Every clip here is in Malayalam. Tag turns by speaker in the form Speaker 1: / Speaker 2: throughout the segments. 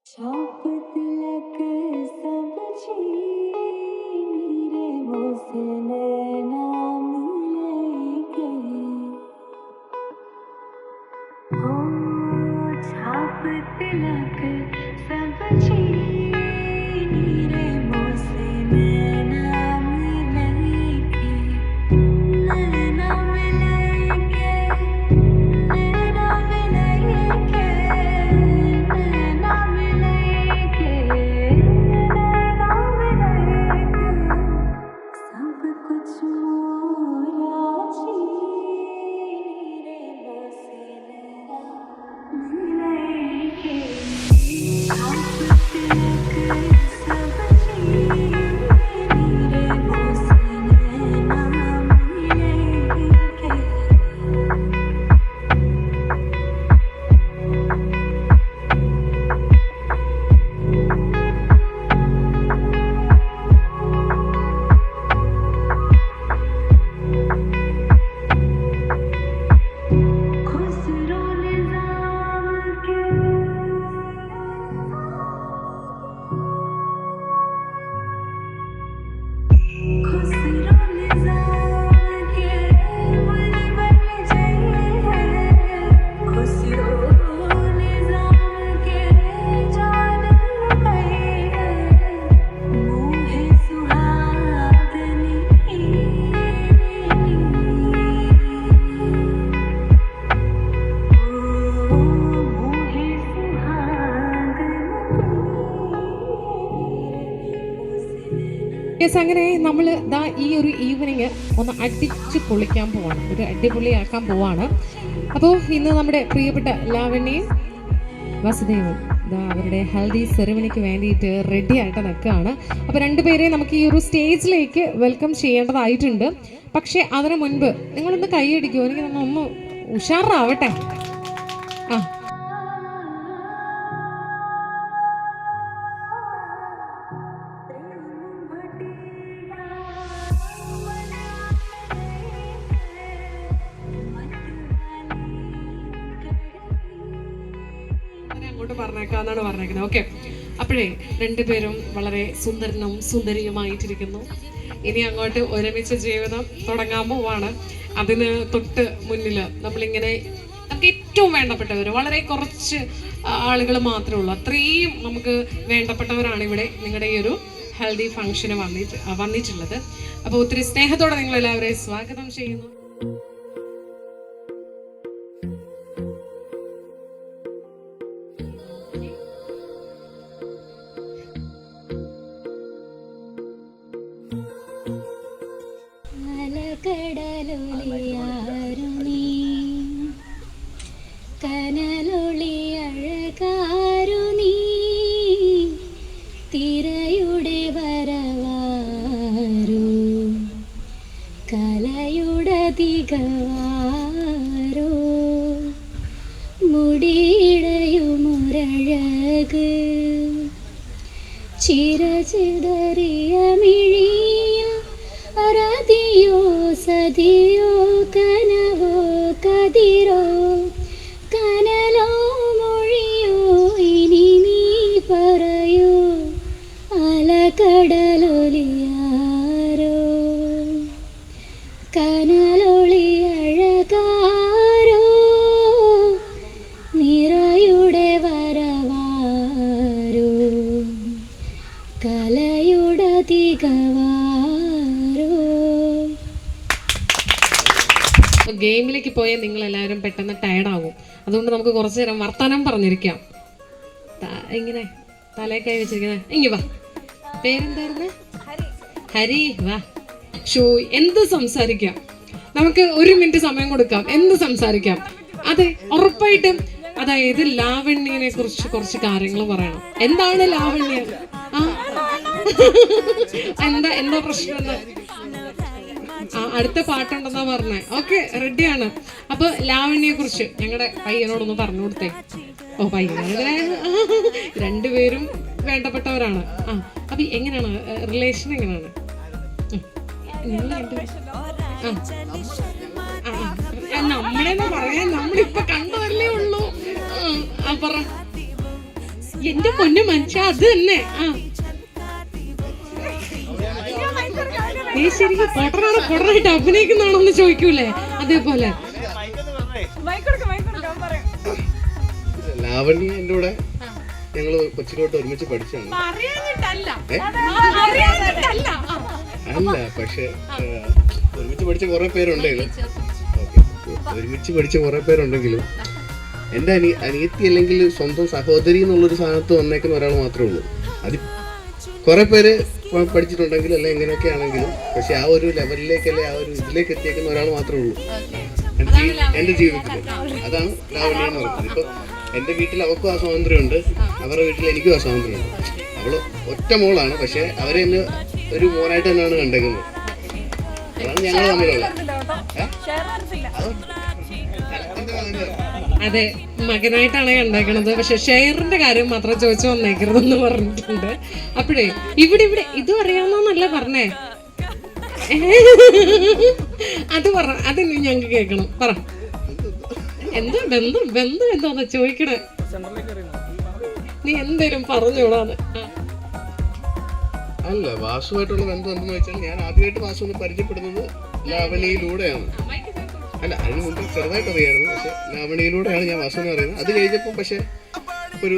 Speaker 1: छाप तिलक सब छीनी रे मोसे नैना मिलेंगे हो छाप तिलक सब छीनी रे मोसे नैना मिलेंगे नैना मिलेंगे नैना मिलेंगे नैना मिलेंगे नैना मिलेंगे सब कुछ मोरा छीनी रे मोसे नैना मिलेंगे छाप तिलक सब छीनी रे मोसे नैना मिलेंगे खुसरो निजाम के खुसरो निजाम के मुल बन जाइए खुसरो निजाम के जान गए मुहे सुहागनी मुहे
Speaker 2: യെസ്, അങ്ങനെ നമ്മൾ ദാ ഈ ഒരു ഈവനിങ് ഒന്ന് അടിച്ച് പൊളിക്കാൻ പോവാണ്, ഒരു അടിപൊളിയാക്കാൻ പോവാണ്. അപ്പോൾ ഇന്ന് നമ്മുടെ പ്രിയപ്പെട്ട ലാവണ്യയും വസുദേവും ദാ അവരുടെ ഹൽദി സെറിമണിക്ക് വേണ്ടിയിട്ട് റെഡി ആയിട്ട് നിൽക്കുകയാണ്. അപ്പോൾ രണ്ടുപേരെയും നമുക്ക് ഈ ഒരു സ്റ്റേജിലേക്ക് വെൽക്കം ചെയ്യേണ്ടതായിട്ടുണ്ട്. പക്ഷേ അതിനു മുൻപ് നിങ്ങളൊന്ന് കൈയടിക്കുമോ? എനിക്ക് ഒന്ന് ഉഷാറാവട്ടെ. ആ അങ്ങോട്ട് പറഞ്ഞേക്കാന്നാണ് പറഞ്ഞേക്കുന്നത്. ഓക്കെ, അപ്പോഴേ രണ്ടുപേരും വളരെ സുന്ദരനും സുന്ദരിയുമായിട്ടിരിക്കുന്നു. ഇനി അങ്ങോട്ട് ഒരുമിച്ച് ജീവിതം തുടങ്ങാൻ പോവാണ്. അതിന് തൊട്ട് മുന്നിൽ നമ്മളിങ്ങനെ നമുക്ക് ഏറ്റവും വേണ്ടപ്പെട്ടവർ വളരെ കുറച്ച് ആളുകൾ മാത്രമേ ഉള്ളൂ. അത്രയും നമുക്ക് വേണ്ടപ്പെട്ടവരാണ് ഇവിടെ നിങ്ങളുടെ ഈ ഒരു ഹെൽത്തി ഫംഗ്ഷന് വന്നിട്ടുള്ളത്. അപ്പോൾ ഒത്തിരി സ്നേഹത്തോടെ നിങ്ങളെല്ലാവരെയും സ്വാഗതം ചെയ്യുന്നു.
Speaker 1: അലകടലൊളിയാരു നീ കനലൊളി അഴകാരു നീ തിരയുടെ വരവാരു കലയുടെ തികവാരോ മുടിയിടയുമൊരഴക് ചിരചിതറിയ മിഴിയിൽ അരതിയോ സതിയോ കനവോ കതിരോ കനലോ മൊഴിയോ ഇനി നീ പറയൂ അലകടലൊളിയാരോ കനലൊളി അഴകാരോ നിറയുടെ വരവാരോ കലയുടെ തികവാരോ.
Speaker 2: ഗെയിമിലേക്ക് പോയാൽ നിങ്ങളെല്ലാവരും പെട്ടെന്ന് ടയർഡാകും. അതുകൊണ്ട് നമുക്ക് കുറച്ച് നേരം വർത്തമാനം പറഞ്ഞിരിക്കാം. ഇങ്ങനെ തലയൊക്കെ വെച്ചിരിക്കുന്നത്. ഇങ്ങി വാ, പേരെന്തായിരുന്നു? ഹരി. വാ, ഷോ എന്ത് സംസാരിക്കാം, നമുക്ക് 1 മിനിറ്റ് സമയം കൊടുക്കാം. എന്ത് സംസാരിക്കാം? അതെ, ഉറപ്പായിട്ടും. അതായത് ലാവണ്യനെ കുറിച്ച് കുറച്ച് കാര്യങ്ങൾ പറയണം. എന്താണ് ലാവണ്യ? ആ എന്താ പ്രശ്നം? അടുത്ത പാട്ടുണ്ടെന്നാ പറഞ്ഞേ. ഓക്കെ, റെഡിയാണ്. അപ്പൊ ലാവണ്യയെ കുറിച്ച് ഞങ്ങളുടെ പയ്യനോടൊന്ന് പറഞ്ഞു കൊടുത്തേ. ഓ, പയ്യനെ രണ്ടുപേരും വേണ്ടപ്പെട്ടവരാണ്. ആ, അപ്പൊ എങ്ങനെയാണ് റിലേഷൻ? എങ്ങനെയാണ് നിങ്ങൾ നമ്മളെന്ന് പറയാൻ നമ്മളിപ്പൊ കണ്ടതല്ലേ ഉള്ളൂ. പറ. എന്റെ പൊന്നു മനുഷ്യ അത് തന്നെ. നീ ശരിക്കും പൊട്ടനാണോ പൊട്ടനായിട്ട് അഭിനയിക്കുന്നതാണോ എന്ന് ചോദിക്കൂലേ, അതേപോലെ.
Speaker 3: ലാവണ്യ എന്റെ കൂടെ ഞങ്ങള് കൊച്ചിലോട്ട് ഒരുമിച്ച് പഠിച്ചാണ്. അല്ല, പക്ഷെ ഒരുമിച്ച് പഠിച്ച കുറെ പേരുണ്ടെങ്കിലും എന്റെ അനിയത്തി അല്ലെങ്കിൽ സ്വന്തം സഹോദരി എന്നുള്ളൊരു സ്ഥാനത്ത് വന്നേക്കുന്ന ഒരാൾ മാത്രമേ ഉള്ളൂ. അത് കുറെ പേര് പഠിച്ചിട്ടുണ്ടെങ്കിലും അല്ലെ എങ്ങനെയൊക്കെ ആണെങ്കിലും, പക്ഷെ ആ ഒരു ലെവലിലേക്ക് അല്ലെ ആ ഒരു ഇതിലേക്ക് എത്തിയേക്കുന്ന ഒരാൾ മാത്രമേ ഉള്ളൂ എന്റെ ജീവിതത്തിൽ. അതാണ് ലാവണ്യ എന്ന് പറയുന്നത്. ഇപ്പൊ എന്റെ വീട്ടിൽ അവൾക്കും ആ സ്വാതന്ത്ര്യമുണ്ട്, അവരുടെ വീട്ടിൽ എനിക്കും ആ സ്വാതന്ത്ര്യമുണ്ട്. അവള് ഒറ്റ മോളാണ്, പക്ഷെ അവരെ എന്നെ ഒരു മോനായിട്ട് തന്നെയാണ് കണ്ടേക്കുന്നത്. അതാണ് ഞങ്ങൾ തമ്മിലുള്ള.
Speaker 2: അതെ, മകനായിട്ടാണ് കണ്ടേക്കണത്. പക്ഷെ ഷെയറിന്റെ കാര്യം മാത്രം ചോദിച്ചു വന്നേക്കരുതെന്ന് പറഞ്ഞിട്ടുണ്ട്. അപ്പോഴേ ഇവിടെ ഇതും അറിയാവുന്നല്ല പറഞ്ഞേ, അത് പറ, അത് ഞങ്ങൾക്ക് കേൾക്കണം. പറ, എന്താ ബന്ധം എന്താന്ന് ചോദിക്കണേ, നീ എന്തേലും പറഞ്ഞോളാന്ന്.
Speaker 3: അല്ല, വാസുവായിട്ടുള്ള ബന്ധം എന്തെന്ന് വെച്ചാൽ ഞാൻ ആദ്യമായിട്ട് വാസുവിനെ പരിചയപ്പെടുന്നത് ലാവണിയിലൂടെയാണ്. അല്ല, അതിന് മുമ്പ് ചെറുതായിട്ട് അറിയായിരുന്നു, പക്ഷെ ലാവണിയിലൂടെയാണ് ഞാൻ വാസുവിനെ അറിയുന്നത്. അത് കഴിഞ്ഞപ്പോൾ പക്ഷെ ഒരു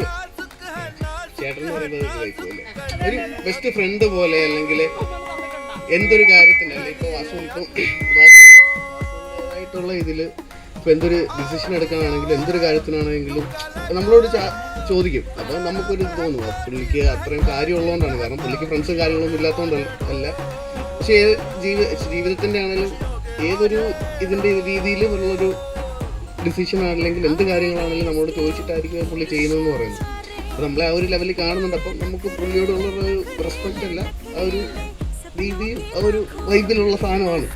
Speaker 3: ചേട്ടൻ എന്ന് പറയുന്നത് ഒരു ബെസ്റ്റ് ഫ്രണ്ട് പോലെ, അല്ലെങ്കിൽ എന്തൊരു കാര്യത്തിന്, അല്ലെങ്കിൽ ഇപ്പോൾ വാസുവായിട്ടുള്ള ഇതിൽ ഇപ്പോൾ എന്തൊരു ഡിസിഷൻ എടുക്കാനാണെങ്കിലും എന്തൊരു കാര്യത്തിനാണെങ്കിലും നമ്മളോട് ചോദിക്കും. അപ്പോൾ നമുക്കൊരു ഇത് തോന്നും, പുള്ളിക്ക് അത്രയും കാര്യമുള്ളതുകൊണ്ടാണ്. കാരണം പുള്ളിക്ക് ഫ്രണ്ട്സും കാര്യങ്ങളൊന്നും ഇല്ലാത്തതുകൊണ്ടല്ല, പക്ഷേ ജീവിതത്തിൻ്റെ ആണെങ്കിലും ഏതൊരു ഇതിൻ്റെ രീതിയിൽ ഉള്ളൊരു ഡിസിഷൻ ആണെങ്കിൽ എന്ത് കാര്യങ്ങളാണെങ്കിലും നമ്മളോട് ചോദിച്ചിട്ടായിരിക്കും പുള്ളി ചെയ്യുന്നതെന്ന് പറയുന്നത്. അപ്പോൾ നമ്മളെ ആ ഒരു ലെവലിൽ കാണുന്നുണ്ട്. അപ്പം നമുക്ക് പുള്ളിയോടുള്ളൊരു റെസ്പെക്റ്റ് അല്ല, ആ ഒരു രീതിയും ആ ഒരു വൈബിലുള്ള സാധനമാണ്.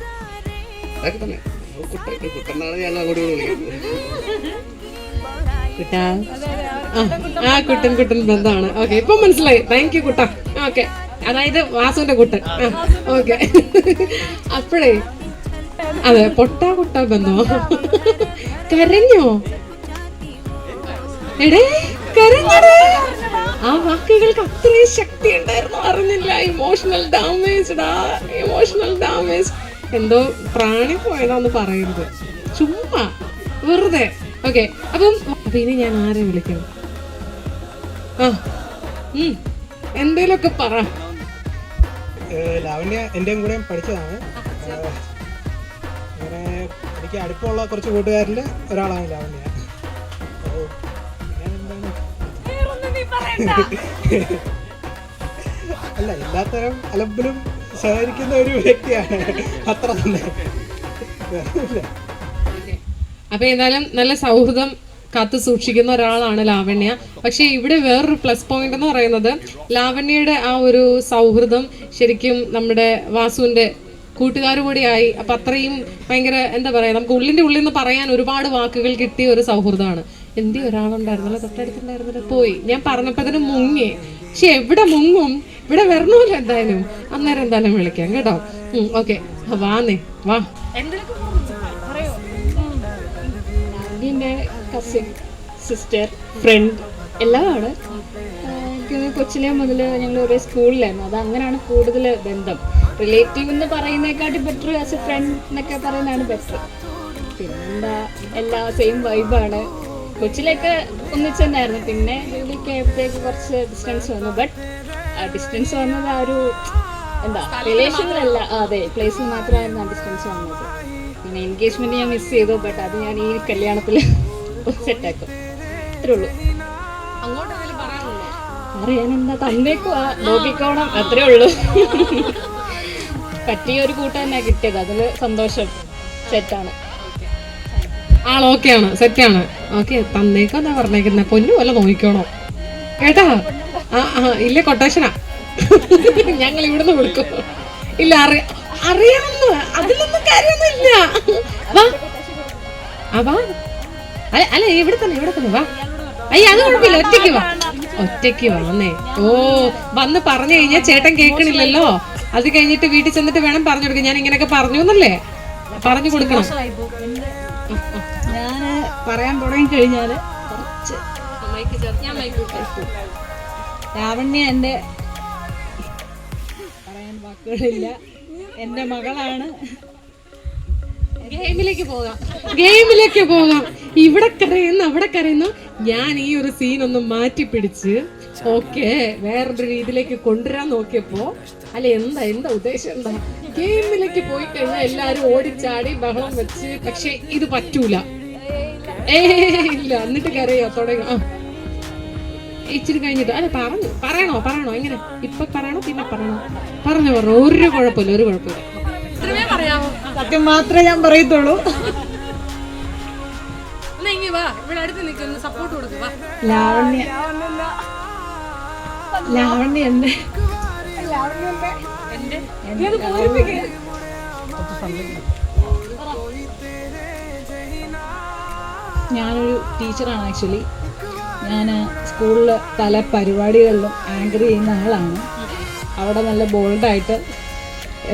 Speaker 3: അതൊക്കെ തന്നെ കുട്ടനാണ് ഞങ്ങൾ അങ്ങോട്ട് വിളിക്കുന്നത്.
Speaker 2: കുട്ടൻ ബന്ധമാണ്. ഓക്കെ, ഇപ്പൊ മനസ്സിലായി. താങ്ക് യു കുട്ട. ഓക്കെ, അതായത് വാസുവിന്റെ കുട്ടൻ. ഓക്കെ, അപ്പോഴേ അതെ, കുട്ട ബന്ധമോ? കരഞ്ഞോ? എടേ കരഞ്ഞടേ. ആ വാക്കുകൾക്ക് അത്രയും ശക്തി ഉണ്ടായിരുന്നു, അറിഞ്ഞില്ല. Emotional damage. എന്തോ പ്രാണി പോയതാന്ന് പറയരുത്, ചുമ്മാ വെറുതെ. ഓക്കെ, അപ്പൊ ഇനി ഞാൻ ആരെ വിളിക്കണം? എന്തേലൊക്കെ പറ.
Speaker 4: ലാവണ്യ എന്റെയും കൂടെ പഠിച്ചതാണ്. അങ്ങനെ എനിക്ക് അടുപ്പമുള്ള കുറച്ച് കൂട്ടുകാരിൽ ഒരാളാണ് ലാവണ്യ. അല്ല, എല്ലാത്തരം അലമ്പിലും സഹകരിക്കുന്ന ഒരു വ്യക്തിയാണ്, അത്ര തന്നെ.
Speaker 2: അപ്പൊ എന്തായാലും നല്ല സൗഹൃദം കാത്തു സൂക്ഷിക്കുന്ന ഒരാളാണ് ലാവണ്യ. പക്ഷെ ഇവിടെ വേറൊരു പ്ലസ് പോയിന്റ് എന്ന് പറയുന്നത്, ലാവണ്യയുടെ ആ ഒരു സൗഹൃദം ശരിക്കും നമ്മുടെ വാസുവിന്റെ കൂട്ടുകാർ കൂടിയായി. അപ്പൊ അത്രയും ഭയങ്കര എന്താ പറയാ, നമുക്ക് ഉള്ളിന്റെ ഉള്ളിൽ നിന്ന് പറയാൻ ഒരുപാട് വാക്കുകൾ കിട്ടിയ ഒരു സൗഹൃദമാണ്. എന്തി ഒരാളുണ്ടായിരുന്നല്ലോ തൊട്ടടുത്തുണ്ടായിരുന്നല്ലോ, പോയി. ഞാൻ പറഞ്ഞപ്പോ അതിന് മുങ്ങി. പക്ഷെ എവിടെ മുങ്ങും, ഇവിടെ വരണമല്ലോ എന്തായാലും. അന്നേരം എന്തായാലും വിളിക്കാം കേട്ടോ. ഓക്കെ, വാന്നേ വാ.
Speaker 1: എൻ്റെ കസിൻ, സിസ്റ്റർ, ഫ്രണ്ട് എല്ലാമാണ്. എനിക്ക് കൊച്ചിലെ മുതൽ ഞങ്ങൾ ഒരേ സ്കൂളിലായിരുന്നു. അത് അങ്ങനെയാണ് കൂടുതൽ ബന്ധം. റിലേറ്റീവ് എന്ന് പറയുന്നതിനെക്കാട്ടി ബെറ്റർ ആസ് എ ഫ്രണ്ട് എന്നൊക്കെ പറയുന്നതാണ് ബെറ്റർ. പിന്നെന്താ, എല്ലാ സെയിം വൈബാണ്. കൊച്ചിലേക്ക് ഒന്നിച്ച് തന്നെയായിരുന്നു. പിന്നെ ജോലിക്ക് ആയപ്പോഴത്തേക്ക് കുറച്ച് ഡിസ്റ്റൻസ് വന്നു. ബട്ട് ഡിസ്റ്റൻസ് വന്നത് ആ ഒരു എന്താ റിലേഷനിലല്ല, അതെ പ്ലേസിൽ മാത്രമായിരുന്നു ആ ഡിസ്റ്റൻസ് വന്നത്. പിന്നെ എൻഗേജ്മെന്റ് ഞാൻ മിസ് ചെയ്തു. ബട്ട് അത് ഞാൻ ഈ കല്യാണത്തിൽ സെറ്റാക്കും. അത്രേ ഉള്ളൂ. അറിയാൻ എന്താ, തന്നേക്കുവാ, നോക്കിക്കോണം, അത്രേ ഉള്ളൂ. പറ്റിയ ഒരു കൂട്ടം തന്നെ കിട്ടിയത്, അതിൽ സന്തോഷം. സെറ്റാണ്
Speaker 2: ആളോക്കെയാണ്, സെറ്റാണ്. ഓക്കെ, തന്നേക്കോ എന്നാ പറഞ്ഞേക്കുന്നത്. പൊന്നു പോലെ നോക്കിക്കോണോ കേട്ടാ. ഇല്ല, കൊട്ടേഷനാ, ഞങ്ങൾ ഇവിടുന്ന് കൊടുക്കും. ഇല്ല, അറിയാമെന്ന്, അതിലൊന്നും കാര്യമൊന്നും ഇല്ല. വാ, അല്ല ഇവിടെ തന്നെ വാ. അയ്യ, അത് കുഴപ്പമില്ല, ഒറ്റയ്ക്ക് വന്നേ. ഓ, വന്ന് പറഞ്ഞു കഴിഞ്ഞാൽ ചേട്ടൻ കേൾക്കണില്ലല്ലോ. അത് കഴിഞ്ഞിട്ട് വീട്ടിൽ ചെന്നിട്ട് വേണം പറഞ്ഞു കൊടുക്കാൻ. ഞാൻ ഇങ്ങനെയൊക്കെ പറഞ്ഞു എന്നല്ലേ പറഞ്ഞു കൊടുക്കണം.
Speaker 1: ഞാൻ പറയാൻ തുടങ്ങി കഴിഞ്ഞാല് കുറച്ച്
Speaker 5: ലാവണ്യ എൻ്റെ പറയാൻ വാക്കുകളില്ല, എൻ്റെ മകളാണ്.
Speaker 2: ഗെയിമിലേക്ക് പോകാം. ഇവിടെ കരയുന്നു അവിടെ കരയുന്നു. ഞാൻ ഈ ഒരു സീൻ ഒന്ന് മാറ്റി പിടിച്ച് ഓക്കെ വേറൊരു രീതിയിലേക്ക് കൊണ്ടുവരാൻ നോക്കിയപ്പോ അല്ല എന്താ ഉദ്ദേശം എന്താ, ഗെയിമിലേക്ക് പോയി കഴിഞ്ഞാൽ എല്ലാരും ഓടിച്ചാടി ബഹളം വെച്ച്, പക്ഷെ ഇത് പറ്റൂല. ഇല്ല എന്നിട്ട് കരയോ തുടങ്ങും. ഇച്ചിരി കഴിഞ്ഞിട്ട് അല്ല പറയണോ എങ്ങനെ ഇപ്പൊ പറയണോ പിന്നെ പറഞ്ഞു ഒരു കുഴപ്പമില്ല.
Speaker 5: സത്യം മാത്രമേ ഞാൻ പറയത്തുള്ളൂ. ലാവണ്യ എൻ്റെ ഞാനൊരു ടീച്ചറാണ്. ആക്ച്വലി ഞാൻ സ്കൂളിൽ പല പരിപാടികളിലും ആങ്കർ ചെയ്യുന്ന ആളാണ്. അവിടെ നല്ല ബോൾഡായിട്ട്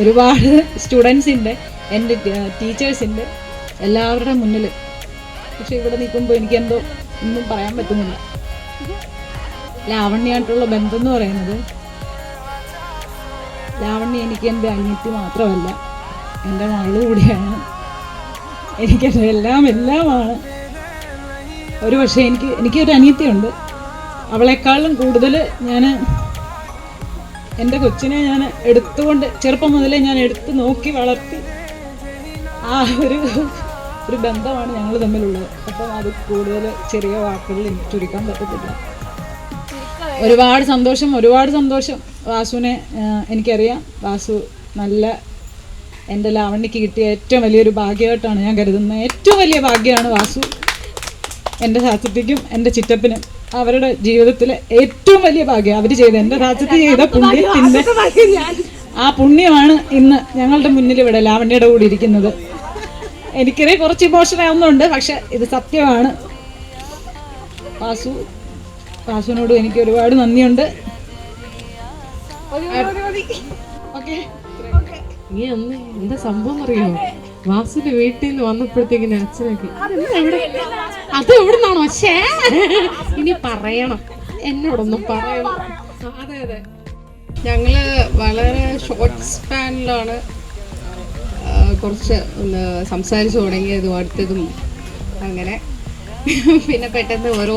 Speaker 5: ഒരുപാട് സ്റ്റുഡൻസിൻ്റെ, എൻ്റെ ടീച്ചേഴ്സിൻ്റെ എല്ലാവരുടെ മുന്നിൽ. പക്ഷെ ഇവിടെ നിൽക്കുമ്പോൾ എനിക്കെന്തോ ഒന്നും പറയാൻ പറ്റുന്നില്ല. ലാവണ്യമായിട്ടുള്ള ബന്ധം എന്ന് പറയുന്നത്, ലാവണ്യ എനിക്ക് എൻ്റെ അനിയത്തി മാത്രമല്ല, എൻ്റെ മകള് കൂടിയാണ്. എനിക്കത് എല്ലാമാണ്. ഒരു പക്ഷേ എനിക്കൊരു അനിയത്തിയുണ്ട്. അവളെക്കാളും കൂടുതൽ ഞാൻ എൻ്റെ കൊച്ചിനെ ഞാൻ എടുത്തുകൊണ്ട് ചെറുപ്പം മുതലേ ഞാൻ എടുത്ത് നോക്കി വളർത്തി. ആ ഒരു ബന്ധമാണ് ഞങ്ങൾ തമ്മിലുള്ളത്. അപ്പം അത് കൂടുതൽ ചെറിയ വാക്കുകളിൽ എനിക്ക് ചുരുക്കാൻ പറ്റത്തില്ല. ഒരുപാട് സന്തോഷം. വാസുവിനെ എനിക്കറിയാം. വാസു നല്ല എൻ്റെ ലാവണ്യക്ക് കിട്ടിയ ഏറ്റവും വലിയൊരു ഭാഗ്യമായിട്ടാണ് ഞാൻ കരുതുന്നത്. ഏറ്റവും വലിയ ഭാഗ്യമാണ് വാസു. എൻ്റെ സാധ്യതയ്ക്കും എൻ്റെ ചിറ്റപ്പനും അവരുടെ ജീവിതത്തിലെ ഏറ്റവും വലിയ ഭാഗ്യം അവർ ചെയ്ത, എൻ്റെ രാജ്യത്ത് ചെയ്ത പുണ്യത്തിൻ്റെ ആ പുണ്യമാണ് ഇന്ന് ഞങ്ങളുടെ മുന്നിൽ ഇവിടെ ലാവണ്യയുടെ കൂടി ഇരിക്കുന്നത്. എനിക്കറിയാം കുറച്ച് ഇമോഷണൽ ആവുന്നുണ്ട്, പക്ഷെ ഇത് സത്യമാണ്. വാസുവിനോട് എനിക്ക് ഒരുപാട് നന്ദിയുണ്ട്.
Speaker 2: നീ അന്ന് എന്താ സംഭവം അറിയോ, വാസുവിന്റെ വീട്ടിൽ നിന്ന് വന്നപ്പോഴത്തേക്കിന് അച്ഛനൊക്കെ അത് എവിടെ നിന്നാണോ ഇനി പറയണം, എന്നോടൊന്നും പറയണം. അതെ
Speaker 1: ഞങ്ങള് വളരെ ഷോർട്ട് സ്പാനിലാണ് കുറച്ച് ഒന്ന് സംസാരിച്ചു തുടങ്ങിയതും അടുത്തതും. അങ്ങനെ പിന്നെ പെട്ടെന്ന് ഓരോ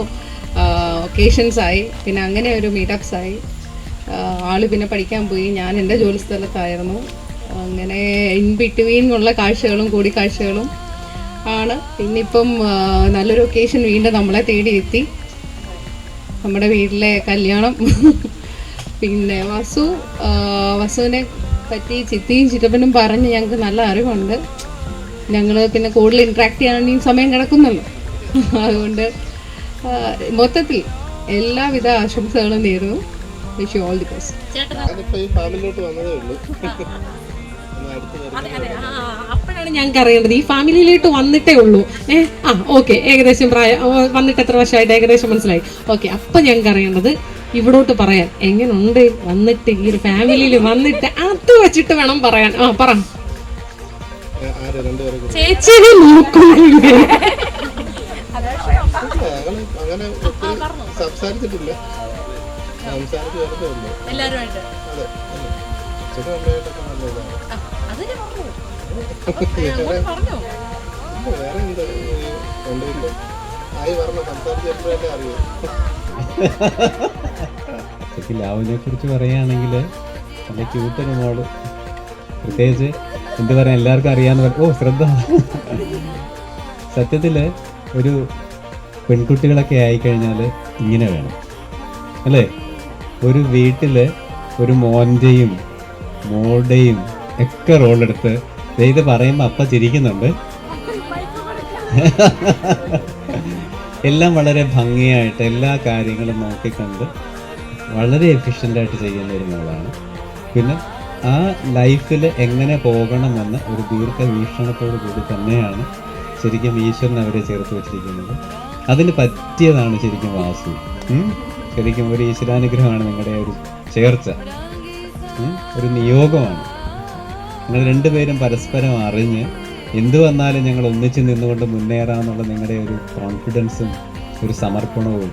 Speaker 1: ഒക്കേഷൻസായി, പിന്നെ അങ്ങനെ ഒരു മീറ്റപ്സായി. ആള് പിന്നെ പഠിക്കാൻ പോയി, ഞാൻ എൻ്റെ ജോലി സ്ഥലത്തായിരുന്നു. അങ്ങനെ ഇൻ ബിറ്റ്വീൻ ഉള്ള കാഴ്ചകളും കൂടിക്കാഴ്ചകളും ആണ്. പിന്നിപ്പം നല്ലൊരു ഒക്കേഷൻ വീണ്ടും നമ്മളെ തേടി എത്തി, നമ്മുടെ വീട്ടിലെ കല്യാണം. പിന്നെ വസുവിനെ പറ്റി ചിത്തിയും ചിറ്റപ്പനും പറഞ്ഞ് ഞങ്ങൾക്ക് നല്ല അറിവുണ്ട്. ഞങ്ങൾ പിന്നെ കൂടുതൽ ഇൻട്രാക്ട് ചെയ്യാൻ സമയം കിടക്കുന്നല്ലോ. അതുകൊണ്ട് മൊത്തത്തിൽ എല്ലാവിധ ആശംസകളും നേരുന്നു. Wish you all the best.
Speaker 2: അപ്പോഴാണ് ഞങ്ങൾക്ക് അറിയേണ്ടത്, ഈ ഫാമിലിയിലോട്ട് വന്നിട്ടേ ഉള്ളൂ. ഓക്കെ, ഏകദേശം വന്നിട്ട് എത്ര വർഷമായിട്ട് ഏകദേശം മനസ്സിലായി. ഓക്കെ, അപ്പൊ ഞങ്ങൾക്ക് അറിയേണ്ടത് ഇവിടോട്ട് പറയാൻ എങ്ങനെയുണ്ട്, വന്നിട്ട് ഈ ഒരു ഫാമിലിയിൽ വന്നിട്ട് അത് വെച്ചിട്ട് വേണം പറയാൻ. പറ ചേച്ചിയെ നോക്കുന്നില്ലേ?
Speaker 3: അങ്ങനെ സംസാരിച്ചിട്ടില്ല,
Speaker 5: എല്ലാവരുമായിട്ട്
Speaker 3: വേറെ എന്താ ആയി പറഞ്ഞ സംസാരിച്ചപ്പോഴല്ലേ അറിയൂ.
Speaker 6: ലാവിനെ കുറിച്ച് പറയുകയാണെങ്കിൽ നല്ല ക്യൂട്ടൊരു മോള്, പ്രത്യേകിച്ച് എന്ത് പറയാൻ എല്ലാവർക്കും അറിയാമെന്ന് ശ്രദ്ധ. സത്യത്തിൽ ഒരു പെൺകുട്ടികളൊക്കെ ആയിക്കഴിഞ്ഞാൽ ഇങ്ങനെ വേണം അല്ലേ? ഒരു വീട്ടിൽ ഒരു മോൻ്റെയും മോളുടെയും ഒക്കെ റോളെടുത്ത് ഇത് പറയുമ്പോൾ അപ്പം ചിരിക്കുന്നുണ്ട്. എല്ലാം വളരെ ഭംഗിയായിട്ട് എല്ലാ കാര്യങ്ങളും നോക്കിക്കണ്ട് വളരെ എഫിഷ്യൻ്റായിട്ട് ചെയ്യുന്ന ഒരു മോളാണ്. പിന്നെ ആ ലൈഫിൽ എങ്ങനെ പോകണമെന്ന് ഒരു ദീർഘവീക്ഷണത്തോടു കൂടി തന്നെയാണ് ശരിക്കും ഈശ്വരൻ അവരെ ചേർത്ത് വെച്ചിരിക്കുന്നത്. അതിന് പറ്റിയതാണ് ശരിക്കും വാസു. ശരിക്കും ഒരു ഈശ്വരാനുഗ്രഹമാണ് നിങ്ങളുടെ ഒരു ചേർച്ച, ഒരു നിയോഗമാണ്. നിങ്ങൾ രണ്ടുപേരും പരസ്പരം അറിഞ്ഞ് എന്തു വന്നാലും ഞങ്ങൾ ഒന്നിച്ച് നിന്നുകൊണ്ട് മുന്നേറാമെന്നുള്ള നിങ്ങളുടെ ഒരു കോൺഫിഡൻസും ഒരു സമർപ്പണവും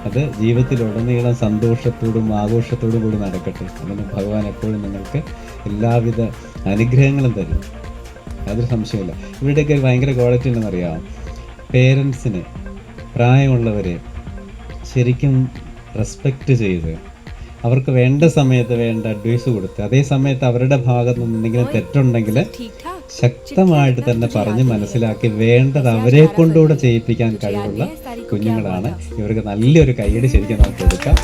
Speaker 6: അത് ജീവിതത്തിലുടനീളം സന്തോഷത്തോടും ആഘോഷത്തോടും കൂടി നടക്കട്ടെ. അതിന് ഭഗവാൻ എപ്പോഴും നിങ്ങൾക്ക് എല്ലാവിധ അനുഗ്രഹങ്ങളും തരും, യാതൊരു സംശയമില്ല. ഇവരുടെയൊക്കെ ഭയങ്കര ക്വാളിറ്റി ഉണ്ടെന്നറിയാം. പേരൻസിന്, പ്രായമുള്ളവരെ ശരിക്കും റെസ്പെക്റ്റ് ചെയ്ത് അവർക്ക് വേണ്ട സമയത്ത് വേണ്ട അഡ്വൈസ് കൊടുത്ത്, അതേ സമയത്ത് അവരുടെ ഭാഗത്ത് നിന്ന് എന്തെങ്കിലും തെറ്റുണ്ടെങ്കിൽ ശക്തമായിട്ട് തന്നെ പറഞ്ഞ് മനസ്സിലാക്കി വേണ്ടത് അവരെ കൊണ്ടുകൂടെ ചെയ്യിപ്പിക്കാൻ കഴിവുള്ള കുഞ്ഞുങ്ങളാണ്. ഇവർക്ക് നല്ലൊരു കൈയ്യടി ശരിക്കും നമുക്ക് കൊടുക്കാം.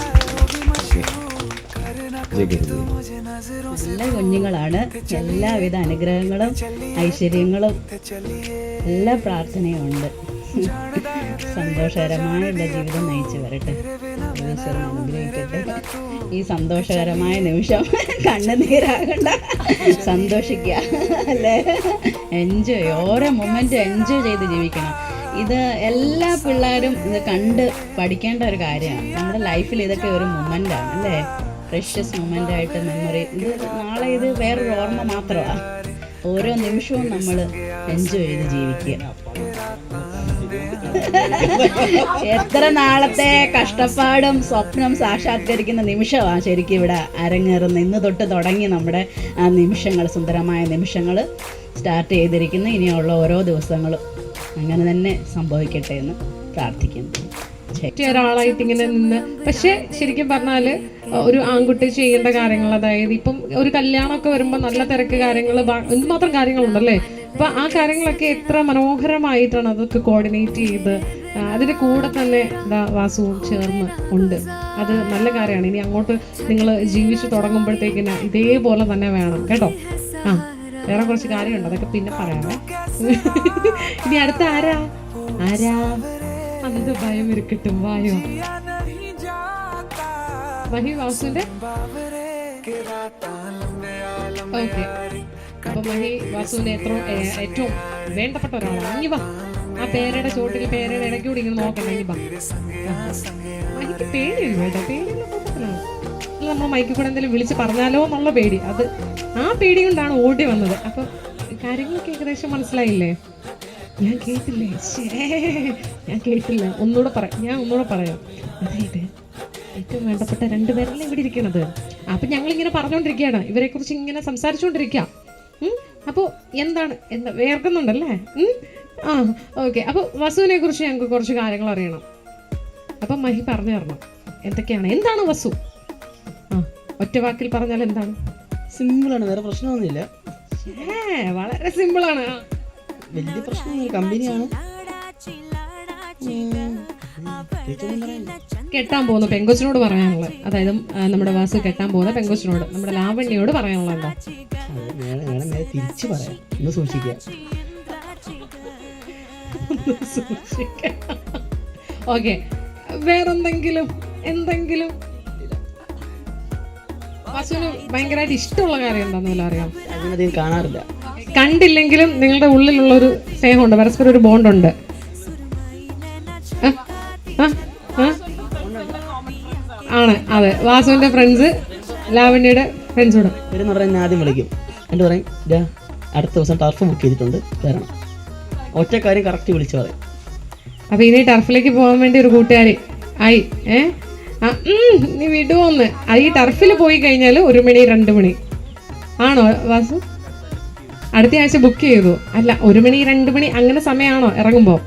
Speaker 7: നല്ല കുഞ്ഞുങ്ങളാണ്. എല്ലാവിധ അനുഗ്രഹങ്ങളും ഐശ്വര്യങ്ങളും എല്ലാ പ്രാർത്ഥനയും ഉണ്ട്. സന്തോഷകരമായുള്ള ജീവിതം നയിച്ചു വരട്ടെ, ഈശ്വരൻ അനുഗ്രഹിക്കട്ടെ. ഈ സന്തോഷകരമായ നിമിഷം കണ്ണുനീരാകണ്ട, സന്തോഷിക്കുക അല്ലേ, എൻജോയ്, ഓരോ മൊമെൻറ്റും എൻജോയ് ചെയ്ത് ജീവിക്കണം. ഇത് എല്ലാ പിള്ളേരും ഇത് കണ്ട് പഠിക്കേണ്ട ഒരു കാര്യമാണ്. നമ്മുടെ ലൈഫിൽ ഇതൊക്കെ ഒരു മൊമെൻ്റാണ് അല്ലേ, പ്രഷ്യസ് മൊമെൻ്റായിട്ട് മെമ്മറി. ഇത് നാളെ ഇത് വേറൊരു ഓർമ്മ മാത്രമാണ്. ഓരോ നിമിഷവും നമ്മൾ എൻജോയ് ചെയ്ത് ജീവിക്കുക. എത്ര നാളത്തെ കഷ്ടപ്പാടും സ്വപ്നം സാക്ഷാത്കരിക്കുന്ന നിമിഷമാണ് ശരിക്കും ഇവിടെ അരങ്ങേറുന്നത്. ഇന്ന് തൊട്ട് തുടങ്ങി നമ്മുടെ ആ നിമിഷങ്ങൾ, സുന്ദരമായ നിമിഷങ്ങൾ സ്റ്റാർട്ട് ചെയ്തിരിക്കുന്നു. ഇനിയുള്ള ഓരോ ദിവസങ്ങളും അങ്ങനെ തന്നെ സംഭവിക്കട്ടെ എന്ന് പ്രാർത്ഥിക്കുന്നു.
Speaker 2: ഒരാളായിട്ട് ഇങ്ങനെ നിന്ന്, പക്ഷെ ശരിക്കും പറഞ്ഞാല് ഒരു ആൺകുട്ടി ചെയ്യേണ്ട കാര്യങ്ങൾ, അതായത് ഇപ്പം ഒരു കല്യാണമൊക്കെ വരുമ്പോൾ നല്ല തിരക്ക് കാര്യങ്ങൾ, എന്തുമാത്രം കാര്യങ്ങളുണ്ടല്ലേ. അപ്പൊ ആ കാര്യങ്ങളൊക്കെ എത്ര മനോഹരമായിട്ടാണ് അതൊക്കെ കോർഡിനേറ്റ് ചെയ്ത് അതിന്റെ കൂടെ തന്നെ വാസുവും ചേർന്ന് ഉണ്ട്. അത് നല്ല കാര്യമാണ്. ഇനി അങ്ങോട്ട് നിങ്ങൾ ജീവിച്ചു തുടങ്ങുമ്പോഴത്തേക്കിന് ഇതേപോലെ തന്നെ വേണം കേട്ടോ. ആ, വേറെ കുറച്ച് കാര്യമുണ്ട്, അതൊക്കെ പിന്നെ പറയാമേ. ഇനി അടുത്ത ആരാ അത് ഭയം ഇരിക്കട്ടും, വായോ വഹി വാസുവിന്റെ. ഓക്കെ, അപ്പൊ മഹി വാസുവിന്റെ ഏറ്റവും വേണ്ടപ്പെട്ട ഒരാളാണ്. ഇനി വാ, ആ പേരയുടെ ചോട്ടിൽ പേരയുടെ ഇടയ്ക്ക് കൂടി ഇങ്ങനെ നോക്കണ്ട. ഇനി വാ, മഹിക്ക് പേടിയുണ്ട് കേട്ടോ, പേടിയുള്ള കൂട്ടത്തിലാണ്. നമ്മൾ മൈക്കിൽ കൂടെ എന്തെങ്കിലും വിളിച്ച് പറഞ്ഞാലോ എന്നുള്ള പേടി, അത് ആ പേടി കൊണ്ടാണ് ഓടി വന്നത്. അപ്പൊ കാര്യങ്ങളൊക്കെ ഏകദേശം മനസ്സിലായില്ലേ? ഞാൻ കേട്ടില്ലേ? ഞാൻ കേട്ടില്ല, ഒന്നുകൂടെ പറയാം. അതായത് ഏറ്റവും വേണ്ടപ്പെട്ട രണ്ടുപേരല്ലേ ഇവിടെ ഇരിക്കണത്. അപ്പൊ ഞങ്ങളിങ്ങനെ പറഞ്ഞുകൊണ്ടിരിക്കുകയാണ്, ഇവരെ കുറിച്ച് ഇങ്ങനെ സംസാരിച്ചുകൊണ്ടിരിക്കാം. അപ്പോൾ എന്താ വേർക്കുന്നുണ്ടല്ലേ? ആ, ഓക്കെ. അപ്പോൾ വസുവിനെ കുറിച്ച് ഞങ്ങൾക്ക് കുറച്ച് കാര്യങ്ങൾ അറിയണം. അപ്പം മഹി പറഞ്ഞു തരണം എന്താണ് വസു? ആ, ഒറ്റ വാക്കിൽ പറഞ്ഞാൽ എന്താണ്?
Speaker 4: സിമ്പിളാണ്, വേറെ പ്രശ്നമൊന്നുമില്ല.
Speaker 2: വളരെ സിമ്പിളാണ്.
Speaker 4: വലിയ പ്രശ്നമൊന്നുമില്ല, കമ്പനിയാണ്.
Speaker 2: കെട്ടാൻ പോകുന്ന പെങ്കൊച്ചിനോട് പറയാനുള്ളത്, അതായത് നമ്മുടെ വാസു കെട്ടാൻ പോകുന്ന പെങ്കൊച്ചിനോട്, നമ്മുടെ ലാവണ്യയോട് പറയാനുള്ളതോ?
Speaker 4: തിരിച്ചു പറയാം, ഒന്ന് സൂക്ഷിക്കുക.
Speaker 2: ഓക്കെ, വേറെന്തെങ്കിലും വാസുവിന് ഭയങ്കരമായിട്ട് ഇഷ്ടമുള്ള കാര്യം എന്താണെന്ന് അറിയാം?
Speaker 4: അതിനധികം കാണാറില്ല.
Speaker 2: കണ്ടില്ലെങ്കിലും നിങ്ങളുടെ ഉള്ളിലുള്ളൊരു സ്നേഹമുണ്ട്, പരസ്പരം ഒരു ബോണ്ടുണ്ട്. ആണ്, അതെ. വാസുവിന്റെ ഫ്രണ്ട്സ് ലാവണ്യയുടെ ഫ്രണ്ട്സോട്
Speaker 4: പേരെന്ന് പറഞ്ഞാൽ ആദ്യം വിളിക്കും, എന്നിട്ട് പറയും അടുത്ത ദിവസം ടർഫ് ബുക്ക് ചെയ്തിട്ടുണ്ട് വരണം. ഒറ്റ കാര്യം കറക്റ്റ് വിളിച്ചു പറയും.
Speaker 2: അപ്പൊ ഇനി ടർഫിലേക്ക് പോകാൻ വേണ്ടി ഒരു കൂട്ടുകാരി ആയി. നീ വിടുവോന്ന്. ഈ ടർഫിൽ പോയി കഴിഞ്ഞാൽ 1 മണി 2 മണി ആണോ വാസു? അടുത്ത ആഴ്ച ബുക്ക് ചെയ്തു. അല്ല, 1 മണി 2 മണി അങ്ങനെ സമയമാണോ ഇറങ്ങുമ്പോ?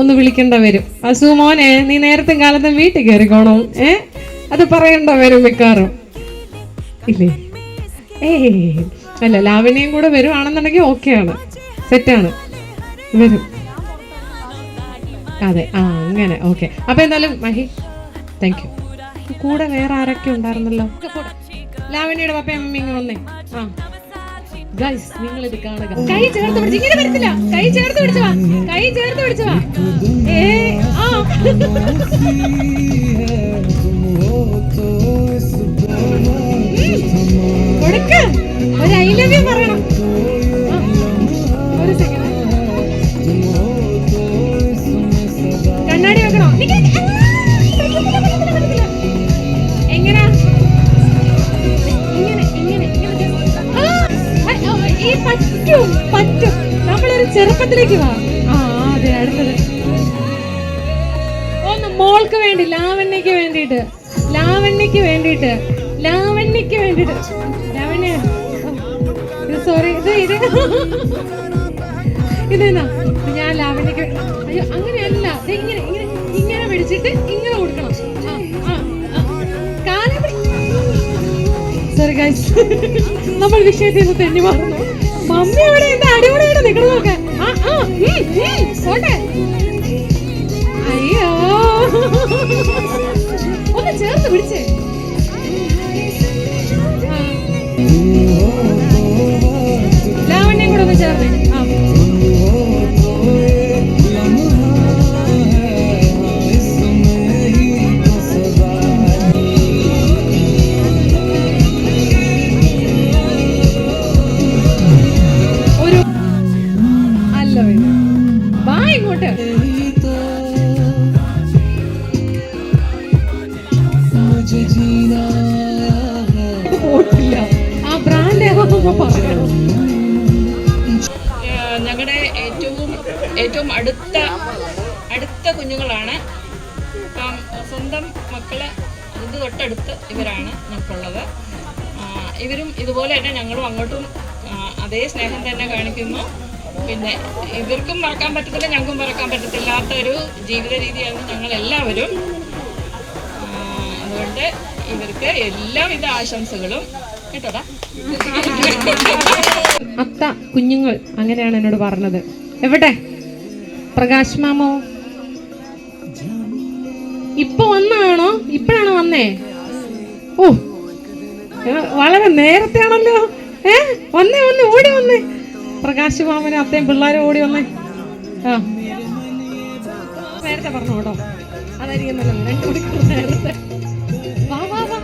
Speaker 2: ഒന്ന് വിളിക്കേണ്ട വരും. വാസു മോനെ, നീ നേരത്തെ കാലത്തും വീട്ടിൽ കയറിക്കോണം. അത് പറയണ്ട വരും മിക്കാറും, ഇല്ലേ? അല്ല, ലാവണ്യം കൂടെ വരുവാണെന്നുണ്ടെങ്കിൽ ഓക്കെയാണ്, സെറ്റാണ്, വരും. അതെ, അങ്ങനെ. ഓക്കെ, അപ്പൊ എന്തായാലും മഹി താങ്ക് യു. കൂടെ വേറെ ആരൊക്കെ ഉണ്ടായിരുന്നല്ലോ? ലാവണ്യയുടെ പപ്പയും അമ്മയും വന്നേ. ആ ഗൈസ്, നിങ്ങൾ ഇത് കാണുക. കൈ ചേർത്ത് പിടിച്ച്, ഇങ്ങനെ വരത്തില്ല, കൈ ചേർത്ത് പിടിച്ചു വാ. കൊടുക്ക, ഒരു ഐ ലവ് യു പറയണം. ഒരു സെക്കൻഡ്, കണ്ണാടി വെക്കണോ? എങ്ങനാ? പറ്റും. നമ്മളൊരു ചെറുപ്പത്തിലേക്ക് വാ. അതെ, അടുത്തത് മോൾക്ക് വേണ്ടി, ലാവണ്യക്ക് വേണ്ടിയിട്ട്, ലാവണ്യക്ക് വേണ്ടിയിട്ട്, ലാവണ്യക്ക് വേണ്ടിയിട്ട്. ലാവണ്യ, സോറി, ഇതെന്നാ ഞാൻ ലാവണ്യക്ക്. അയ്യോ അങ്ങനെയല്ല, ഇങ്ങനെ ഇങ്ങനെ ഇങ്ങനെ പിടിച്ചിട്ട് ഇങ്ങനെ കൊടുക്കണം. സോറി ഗൈസ്, നമ്മൾ വിഷയത്തിൽ നിന്ന് തെന്നി മാറുന്നു. മമ്മി അവിടെ എന്താ അടിപൊളിയായിട്ട് നിൽക്കണം നോക്കാൻ. പോട്ടെ. അയ്യോ ഒന്ന് ചേർത്ത് പിടിച്ചേ. ലാവണ്യം കൂടെ ഒന്ന് ചേർന്നേ. ഒരു അല്ല വാ ഇങ്ങോട്ട്. പോട്ടില്ല, ആ ബ്രാൻഡ് പറയണം.
Speaker 7: ഞങ്ങളുടെ ഏറ്റവും അടുത്ത കുഞ്ഞുങ്ങളാണ്. സ്വന്തം മക്കള് അതിൻ്റെ തൊട്ടടുത്ത് ഇവരാണ് ഞങ്ങൾക്കുള്ളത്. ഇവരും ഇതുപോലെ തന്നെ ഞങ്ങളും അങ്ങോട്ടും അതേ സ്നേഹം തന്നെ കാണിക്കുന്നു. പിന്നെ ഇവർക്കും മറക്കാൻ പറ്റത്തില്ല, ഞങ്ങൾക്കും മറക്കാൻ പറ്റത്തില്ലാത്ത ഒരു ജീവിത രീതിയാണ് ഞങ്ങളെല്ലാവരും. അതുകൊണ്ട് ഇവർക്ക് എല്ലാവിധ ആശംസകളും. കേട്ടോടാ.
Speaker 2: അത്ത കുഞ്ഞുങ്ങൾ അങ്ങനെയാണ് എന്നോട് പറഞ്ഞത്. എവിടെ പ്രകാശ് മാമോ? ഇപ്പൊ വന്നാണോ? ഇപ്പഴാണോ വന്നേ? ഓ വളരെ നേരത്തെ ആണല്ലോ. വന്നേ ഓടി വന്നേ. പ്രകാശ് മാമനും അത്തയും പിള്ളേരും ഓടി വന്നേ. നേരത്തെ പറഞ്ഞു കേട്ടോ, അതായിരിക്കും നല്ലത്. 2 മണിക്കൂർ നേരത്തെ. വാ വാ വാ,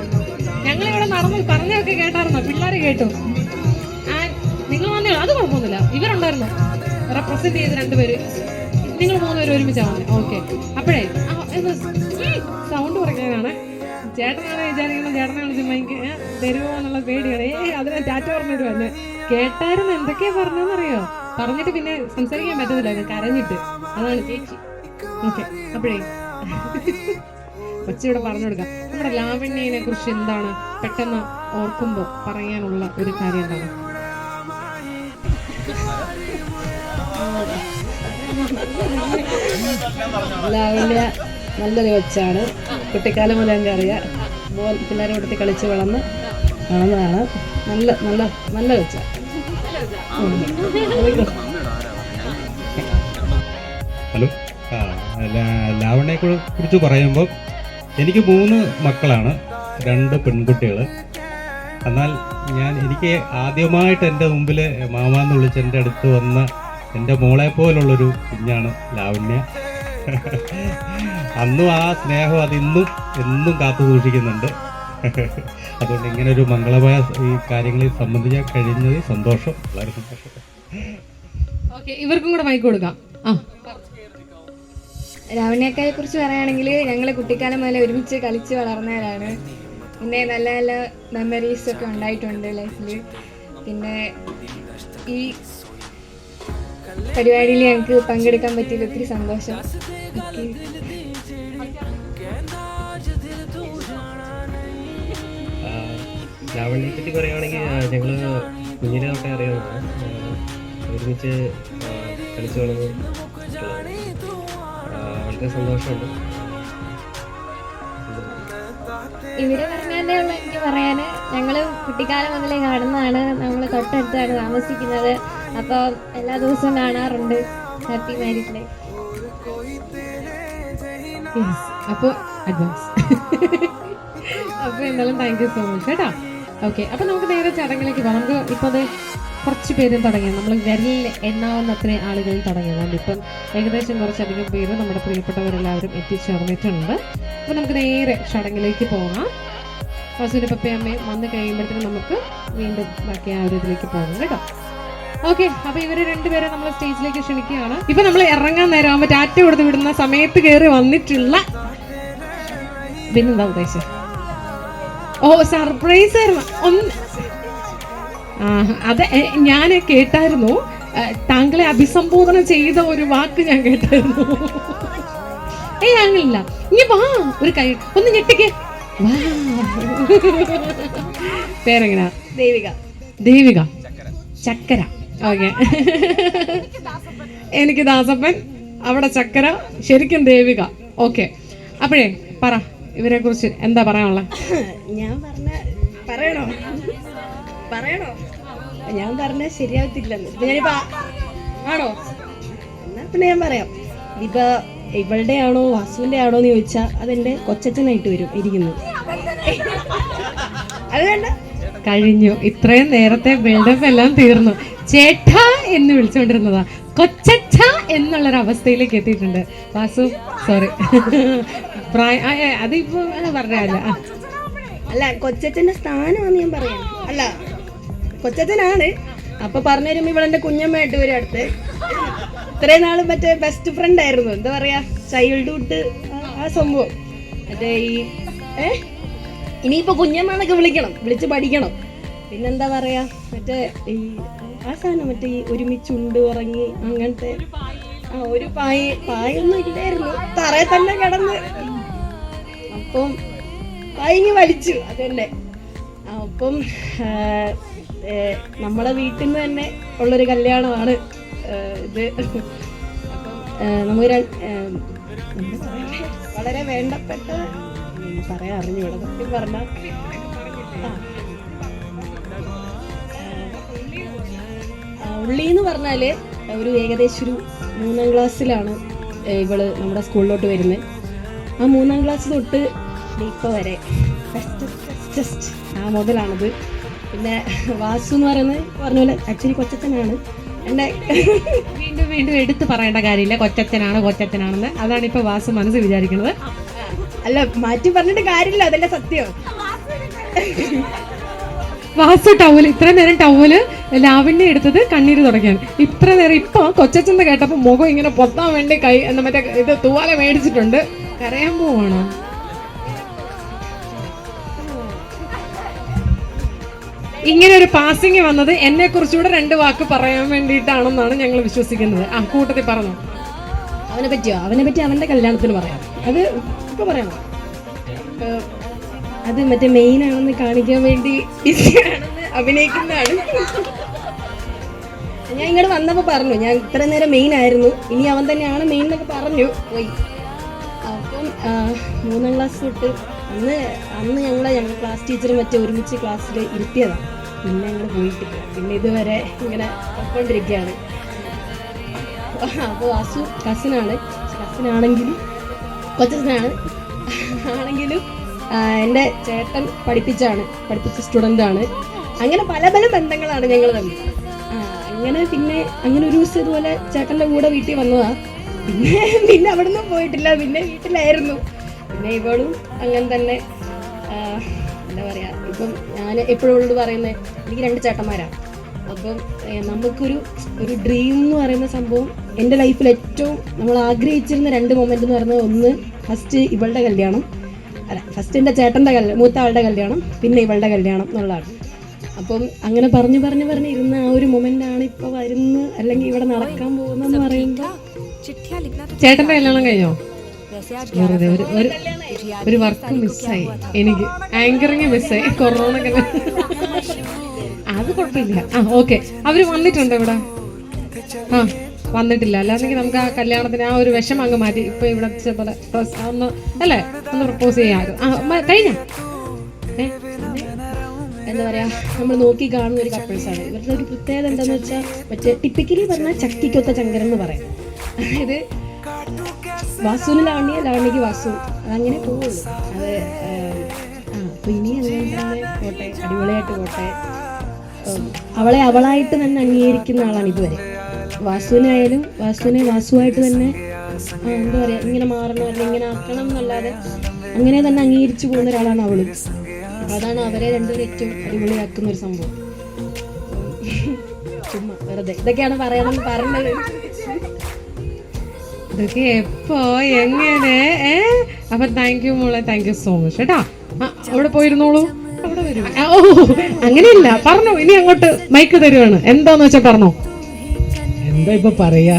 Speaker 2: ഞങ്ങളിവിടെ നടന്നു പറഞ്ഞൊക്കെ കേട്ടായിരുന്നോ? പിള്ളേര് കേട്ടു. നിങ്ങൾ വന്നേ, അത് കുഴപ്പമൊന്നുമില്ല. ഇവരുണ്ടായിരുന്നു റെപ്രസെന്റ് ചെയ്ത് 2 പേര്. നിങ്ങൾ 3 പേര് ഒരുമിച്ചാണ് വന്നേ. ഓക്കെ. അപ്പോഴേ സൗണ്ട് കുറയ്ക്കാനാണ്. ചേട്ടനാണ് വിചാരിക്കുന്നത്, ചേട്ടനാണ് ചുമ്മാക്ക് തരുമോ എന്നുള്ള പേടിയാണ്. അതിനെ ടാറ്റ പറഞ്ഞു എന്നെ കേട്ടായിരുന്നു. എന്തൊക്കെയാ പറഞ്ഞെന്നറിയോ? പറഞ്ഞിട്ട് പിന്നെ സംസാരിക്കാൻ പറ്റുന്നില്ല, കരഞ്ഞിട്ട്. അതാണ് ചേച്ചി. ഓക്കെ. അപ്പോഴേ കൊച്ചിവിടെ പറഞ്ഞു കൊടുക്കാം. നമ്മുടെ ലാവണ്യനെ കുറിച്ച് എന്താണ് പെട്ടെന്ന് ഓർക്കുമ്പോൾ പറയാനുള്ള ഒരു കാര്യം എന്താണ്?
Speaker 7: ലാവണ്യ നല്ലൊരു കൊച്ചാണ്. കുട്ടിക്കാലം മുതൽ എനിക്ക് അറിയാം. പിള്ളേരെ കൂട്ടത്തിൽ കളിച്ച് വളർന്നതാണ്. നല്ല കൊച്ചാണ്.
Speaker 6: ഹലോ, ലാവണ്യയെ കുറിച്ച് പറയുമ്പോൾ എനിക്ക് 3 മക്കളാണ്, 2 പെൺകുട്ടികൾ. എന്നാൽ എനിക്ക് ആദ്യമായിട്ട് എൻ്റെ മുമ്പിൽ മാമാന്ന് വിളിച്ച് എൻ്റെ അടുത്ത് വന്ന എൻ്റെ മോളെ പോലുള്ളൊരു കുഞ്ഞാണ് ലാവണ്യ. അന്നും ആ സ്നേഹം എന്നും കാത്തു സൂക്ഷിക്കുന്നുണ്ട്. അതുകൊണ്ട് ഇങ്ങനെ ഒരു മംഗളമായ ഈ കാര്യങ്ങളിൽ സംബന്ധിക്കാൻ കഴിഞ്ഞത് സന്തോഷം, വളരെ സന്തോഷം.
Speaker 2: ഓക്കെ, ഇവർക്കും കൂടെ മൈക്ക് കൊടുക്കാം.
Speaker 1: ലാവണ്യക്കാരെ കുറിച്ച് പറയുകയാണെങ്കിൽ ഞങ്ങൾ കുട്ടിക്കാലം മുതൽ ഒരുമിച്ച് കളിച്ച് വളർന്നവരാണ്. പിന്നെ നല്ല നല്ല മെമ്മറീസ് ഒക്കെ ഉണ്ടായിട്ടുണ്ട് ലൈഫിൽ. പിന്നെ ഈ പരിപാടിയിൽ ഞങ്ങൾക്ക് പങ്കെടുക്കാൻ പറ്റിയത് ഒത്തിരി സന്തോഷം.
Speaker 8: ലാവണ്യയെ പറ്റി പറയുകയാണെങ്കിൽ ഞങ്ങൾ കുഞ്ഞിനെ തൊട്ടേ അറിയാവുന്നതാണ്. ഒരുമിച്ച് കളിച്ചു വളർന്ന് വളരെ സന്തോഷമുണ്ട്.
Speaker 1: ഇവര് പറഞ്ഞതേ ഉള്ളൂ എനിക്ക് പറയാന്. ഞങ്ങള് കുട്ടിക്കാലം മുതലേ കാണുന്നതാണ്, നമ്മൾ തൊട്ടടുത്താണ് താമസിക്കുന്നത്. അപ്പോൾ എല്ലാ ദിവസവും കാണാറുണ്ട്. Happy married life.
Speaker 2: അപ്പോൾ അഡ്വാൻസ്. അപ്പോൾ എന്തായാലും താങ്ക് യു സോ മച്ച് കേട്ടോ. ഓക്കെ, അപ്പോൾ നമുക്ക് നേരെ ചടങ്ങിലേക്ക് പോകാം. നമുക്ക് ഇപ്പോൾ അത് കുറച്ച് പേരും തുടങ്ങി. നമ്മൾ വിരലിൽ എണ്ണാവുന്ന അത്രയും ആളുകളിൽ തുടങ്ങിയതുകൊണ്ട് ഇപ്പം ഏകദേശം കുറച്ചധികം പേര് നമ്മുടെ പ്രിയപ്പെട്ടവരെല്ലാവരും എത്തിച്ചേർന്നിട്ടുണ്ട്. അപ്പോൾ നമുക്ക് നേരെ ചടങ്ങിലേക്ക് പോകാം. വസുവിൻ്റെ പപ്പയമ്മയും വന്ന് കഴിയുമ്പോഴത്തേനും നമുക്ക് വീണ്ടും ബാക്കി ആ ഒരു ഇതിലേക്ക് പോകാം കേട്ടോ. ഓക്കെ, അപ്പോൾ ഇവർ 2 പേരെ നമ്മൾ സ്റ്റേജിലേക്ക് ക്ഷണിക്കുകയാണ്. ഇപ്പം നമ്മൾ ഇറങ്ങാൻ നേരം ആകുമ്പോൾ ടാറ്റ കൊടുത്ത് വിടുന്ന സമയത്ത് കയറി വന്നിട്ടുള്ള പിന്നെന്താ ഉദ്ദേശം? ഓ, സർപ്രൈസ് ആയിരുന്നു. അത് ഞാൻ കേട്ടായിരുന്നു. താങ്കളെ അഭിസംബോധന ചെയ്ത ഒരു വാക്ക് ഞാൻ കേട്ടായിരുന്നു. അങ്ങനില്ല, ഇനി വാ, ഒരു കൈ ഒന്ന് ഞെട്ടിക്ക്. വാ. പേരെങ്ങനാ?
Speaker 7: ദേവിക.
Speaker 2: ദേവിക. ചക്കര. ഓക്കെ. എനിക്ക് ദാസപ്പൻ, അവിടെ ചക്കര, ശരിക്കും ദേവിക. ഓക്കെ. അപ്പോഴേ പറ, ഇവരെ കുറിച്ച് എന്താ പറയാനുള്ളത്?
Speaker 7: ഞാൻ പറയണോ? ഞാൻ പറഞ്ഞ ശരിയാവത്തില്ലെന്ന്. ഞാനിപ്പോ ആണോ എന്നാ പിന്നെ ഞാൻ പറയാം. ഇപ്പൊ ഇവളുടെ ആണോ വാസുവിന്റെ ആണോ എന്ന് ചോദിച്ചാൽ അതെന്റെ കൊച്ചച്ഛനായിട്ട് വരും ഇരിക്കുന്നത്. അത് വേണ്ട,
Speaker 2: കഴിഞ്ഞു. ഇത്രയും നേരത്തെ ബിൽഡപ്പ് എല്ലാം തീർന്നു. ചേട്ടാ എന്ന് വിളിച്ചുകൊണ്ടിരുന്നതാ കൊച്ചച്ഛ എന്നുള്ളൊരവസ്ഥയിലേക്ക് എത്തിയിട്ടുണ്ട്. വാസു സോറി, അതിപ്പോ പറഞ്ഞല്ല.
Speaker 7: അല്ല കൊച്ചച്ഛന്റെ സ്ഥാനമാണെന്ന് ഞാൻ പറയാം. അല്ല കൊച്ചച്ഛനാണ്. അപ്പൊ പറഞ്ഞു വരുമ്പോ ഇവളെന്റെ കുഞ്ഞമ്മയായിട്ട് വരും അടുത്ത്. ഇത്രയും നാളും മറ്റേ ബെസ്റ്റ് ഫ്രണ്ട് ആയിരുന്നു, എന്താ പറയാ, ചൈൽഡ്ഹുഡ് ആ സംഭവം. മറ്റേ ഈ ഇനിയിപ്പോ കുഞ്ഞമ്മന്നൊക്കെ വിളിച്ച് പഠിക്കണം. പിന്നെന്താ പറയാ, മറ്റേ ഈ ആ സാധനം, മറ്റേ ഈ ഒരുമിച്ചുണ്ട് ഉറങ്ങി അങ്ങനത്തെ ഒരു പായൊന്നും ഇല്ലായിരുന്നു, തറയെ തന്നെ കിടന്ന്. അപ്പം പായിങ്ങി വലിച്ചു അതന്നെ. അപ്പം നമ്മളെ വീട്ടിൽ നിന്ന് തന്നെ ഉള്ളൊരു കല്യാണമാണ് ഇത്. അപ്പം നമുക്ക് വളരെ വേണ്ടപ്പെട്ട, പറയാൻ അറിഞ്ഞൂടെ സത്യം പറഞ്ഞ, ഉള്ളി എന്ന് പറഞ്ഞാല് ഒരു ഏകദേശം ഒരു 3ാം ക്ലാസ്സിലാണ് ഇവള് നമ്മുടെ സ്കൂളിലോട്ട് വരുന്നത്. ആ 3ാം ക്ലാസ് തൊട്ട് ഇപ്പോൾ വരെ ജസ്റ്റ് ആ മുതലാണത്. പിന്നെ വാസു എന്ന് പറയുന്നത് പറഞ്ഞ പോലെ ആക്ച്വലി കൊച്ചച്ഛനാണ് എൻ്റെ.
Speaker 2: വീണ്ടും വീണ്ടും എടുത്ത് പറയേണ്ട കാര്യമില്ല, കൊച്ചച്ഛനാണെന്ന്. അതാണ് ഇപ്പൊ വാസു മനസ്സ് വിചാരിക്കുന്നത്.
Speaker 7: അല്ല മാറ്റി പറഞ്ഞിട്ട് കാര്യമില്ല, അതല്ലേ സത്യം.
Speaker 2: വാസു ടവല്, ഇത്ര നേരം ടവല് ലാവണ്യ എടുത്തത് കണ്ണീര് തുടയ്ക്കാൻ. ഇത്ര നേരം ഇപ്പൊ കൊച്ചച്ഛൻ്റെ കേട്ടപ്പോ മുഖം ഇങ്ങനെ പൊത്താൻ വേണ്ടി കൈ എന്താ മറ്റേ ഇത് തൂവാല മേടിച്ചിട്ടുണ്ട്. കരയാൻ പോവാണോ? ഇങ്ങനെ ഒരു പാസിങ് വന്നത് എന്നെ കുറിച്ചുകൂടെ 2 വാക്ക് പറയാൻ വേണ്ടിയിട്ടാണെന്നാണ് ഞങ്ങൾ വിശ്വസിക്കുന്നത്. ആ കൂട്ടത്തിൽ പറഞ്ഞു.
Speaker 7: അവനെ പറ്റി അവന്റെ കല്യാണത്തിന് പറയാം. അത് ഇപ്പൊ പറയണം. അത് മറ്റേ മെയിൻ ആണെന്ന് കാണിക്കാൻ വേണ്ടി അഭിനയിക്കുന്നതാണ്. ഞാൻ ഇങ്ങോട്ട് വന്നപ്പോൾ പറഞ്ഞു, ഞാൻ ഇത്ര നേരം മെയിൻ ആയിരുന്നു, ഇനി അവൻ തന്നെയാണ് മെയിൻ എന്നൊക്കെ പറഞ്ഞു പോയി. അപ്പം 3ാം ക്ലാസ് തൊട്ട് അന്ന് ഞങ്ങളെ ക്ലാസ് ടീച്ചർ മറ്റേ ഒരുമിച്ച് ക്ലാസ്സിൽ ഇരുത്തിയതാണ്. പിന്നെ ഞങ്ങൾ പോയിട്ടില്ല. പിന്നെ ഇതുവരെ ഇങ്ങനെ പോയിക്കൊണ്ടിരിക്കുകയാണ്. അപ്പോൾ വാസു കസിനാണെങ്കിലും കൊച്ചച്ഛനാണ് ആണെങ്കിലും എൻ്റെ ചേട്ടൻ പഠിപ്പിച്ച സ്റ്റുഡൻ്റാണ്. അങ്ങനെ പല ബന്ധങ്ങളാണ് ഞങ്ങൾ തമ്മിൽ. അങ്ങനെ അങ്ങനെ ഒരു ദിവസം ഇതുപോലെ ചേട്ടൻ്റെ കൂടെ വീട്ടിൽ വന്നതാ. പിന്നെ അവിടെ നിന്നും പോയിട്ടില്ല, പിന്നെ വീട്ടിലായിരുന്നു. പിന്നെ ഇവളും അങ്ങനെ തന്നെ. എന്താ പറയുക, ഇപ്പം ഞാൻ എപ്പോഴും അവളോട് പറയുന്നത്, എനിക്ക് 2 ചേട്ടന്മാരാണ്. അപ്പം നമുക്കൊരു ഡ്രീം എന്ന് പറയുന്ന സംഭവം എൻ്റെ ലൈഫിൽ ഏറ്റവും നമ്മൾ ആഗ്രഹിച്ചിരുന്ന 2 മൊമെൻ്റ് എന്ന് പറയുന്നത്, ഒന്ന് ഫസ്റ്റ് ഇവളുടെ കല്യാണം, ഫസ്റ്റ് എൻ്റെ ചേട്ടൻ്റെ മൂത്ത ആളുടെ കല്യാണം, പിന്നെ ഇവളുടെ കല്യാണം എന്നുള്ളതാണ്. അപ്പം അങ്ങനെ പറഞ്ഞു ഇരുന്ന ആ ഒരു മൊമെൻ്റാണ് ഇപ്പോൾ വരുന്നത്, അല്ലെങ്കിൽ ഇവിടെ നടക്കാൻ പോകുന്നതെന്ന് പറയുമ്പോൾ.
Speaker 2: ചേട്ടൻ്റെ കല്യാണം കഴിഞ്ഞോ? വെറുതെ ഒരു വർക്ക് മിസ്സായി, എനിക്ക് ആങ്കറിങ് മിസ്സായി, കൊറോണ അത് കുഴപ്പമില്ല. ഓക്കെ. അവര് വന്നിട്ടുണ്ടോ ഇവിടെ? വന്നിട്ടില്ല. അല്ലാന്നെങ്കിൽ നമുക്ക് ആ കല്യാണത്തിന് ആ ഒരു വിഷം അങ്ങ് മാറ്റി ഇപ്പൊ ഇവിടെ ഒന്ന് അല്ലേ ഒന്ന് പ്രപ്പോസ് ചെയ്യാം. കഴിഞ്ഞ
Speaker 7: എന്താ പറയാ, നമ്മൾ നോക്കി കാണുന്ന ഒരു കപ്പിൾസാണ്. ഇവരുടെ ഒരു പ്രത്യേകത എന്താണെന്ന് വെച്ചാൽ, മറ്റേ ടിപ്പിക്കലി പറഞ്ഞാൽ ചക്കിക്കൊത്ത ചങ്കരൻ എന്ന് പറയാം. അതായത് വാസുവിന് ലാവണ്യക്ക് വാസു, അതങ്ങനെ പോവുള്ളൂ. അത് അപ്പോൾ ഇനി അങ്ങനെ തന്നെ പോട്ടെ, അടിപൊളിയായിട്ട് പോട്ടെ. അവളെ അവളായിട്ട് തന്നെ അംഗീകരിക്കുന്ന ആളാണ് ഇതുവരെ. വാസുവിനായാലും വാസുവായിട്ട് തന്നെ എന്താ പറയുക, ഇങ്ങനെ മാറണം അല്ലെങ്കിൽ ഇങ്ങനെ ആക്കണം എന്നല്ലാതെ അങ്ങനെ തന്നെ അംഗീകരിച്ചു പോകുന്ന ഒരാളാണ് അവള്. അതാണ് അവരെ രണ്ടുപേരും ഏറ്റവും അടിപൊളിയാക്കുന്ന ഒരു സംഭവം. ചുമ്മാ വെറുതെ ഇതൊക്കെയാണ് പറയണമെന്ന് പറഞ്ഞത്.
Speaker 2: ഇതൊക്കെ എപ്പോ എങ്ങനെ? അപ്പൊ താങ്ക് യു മോളെ, താങ്ക് യു സോ മച്ച് കേട്ടാ. അവിടെ പോയിരുന്നോളൂ, അവിടെ വരും. ഓ അങ്ങനെയില്ല, പറഞ്ഞോ. ഇനി അങ്ങോട്ട് മൈക്ക് തരുവാണ്, എന്താന്ന് വെച്ചാ പറഞ്ഞോ.
Speaker 9: എന്താ ഇപ്പൊ പറയാ,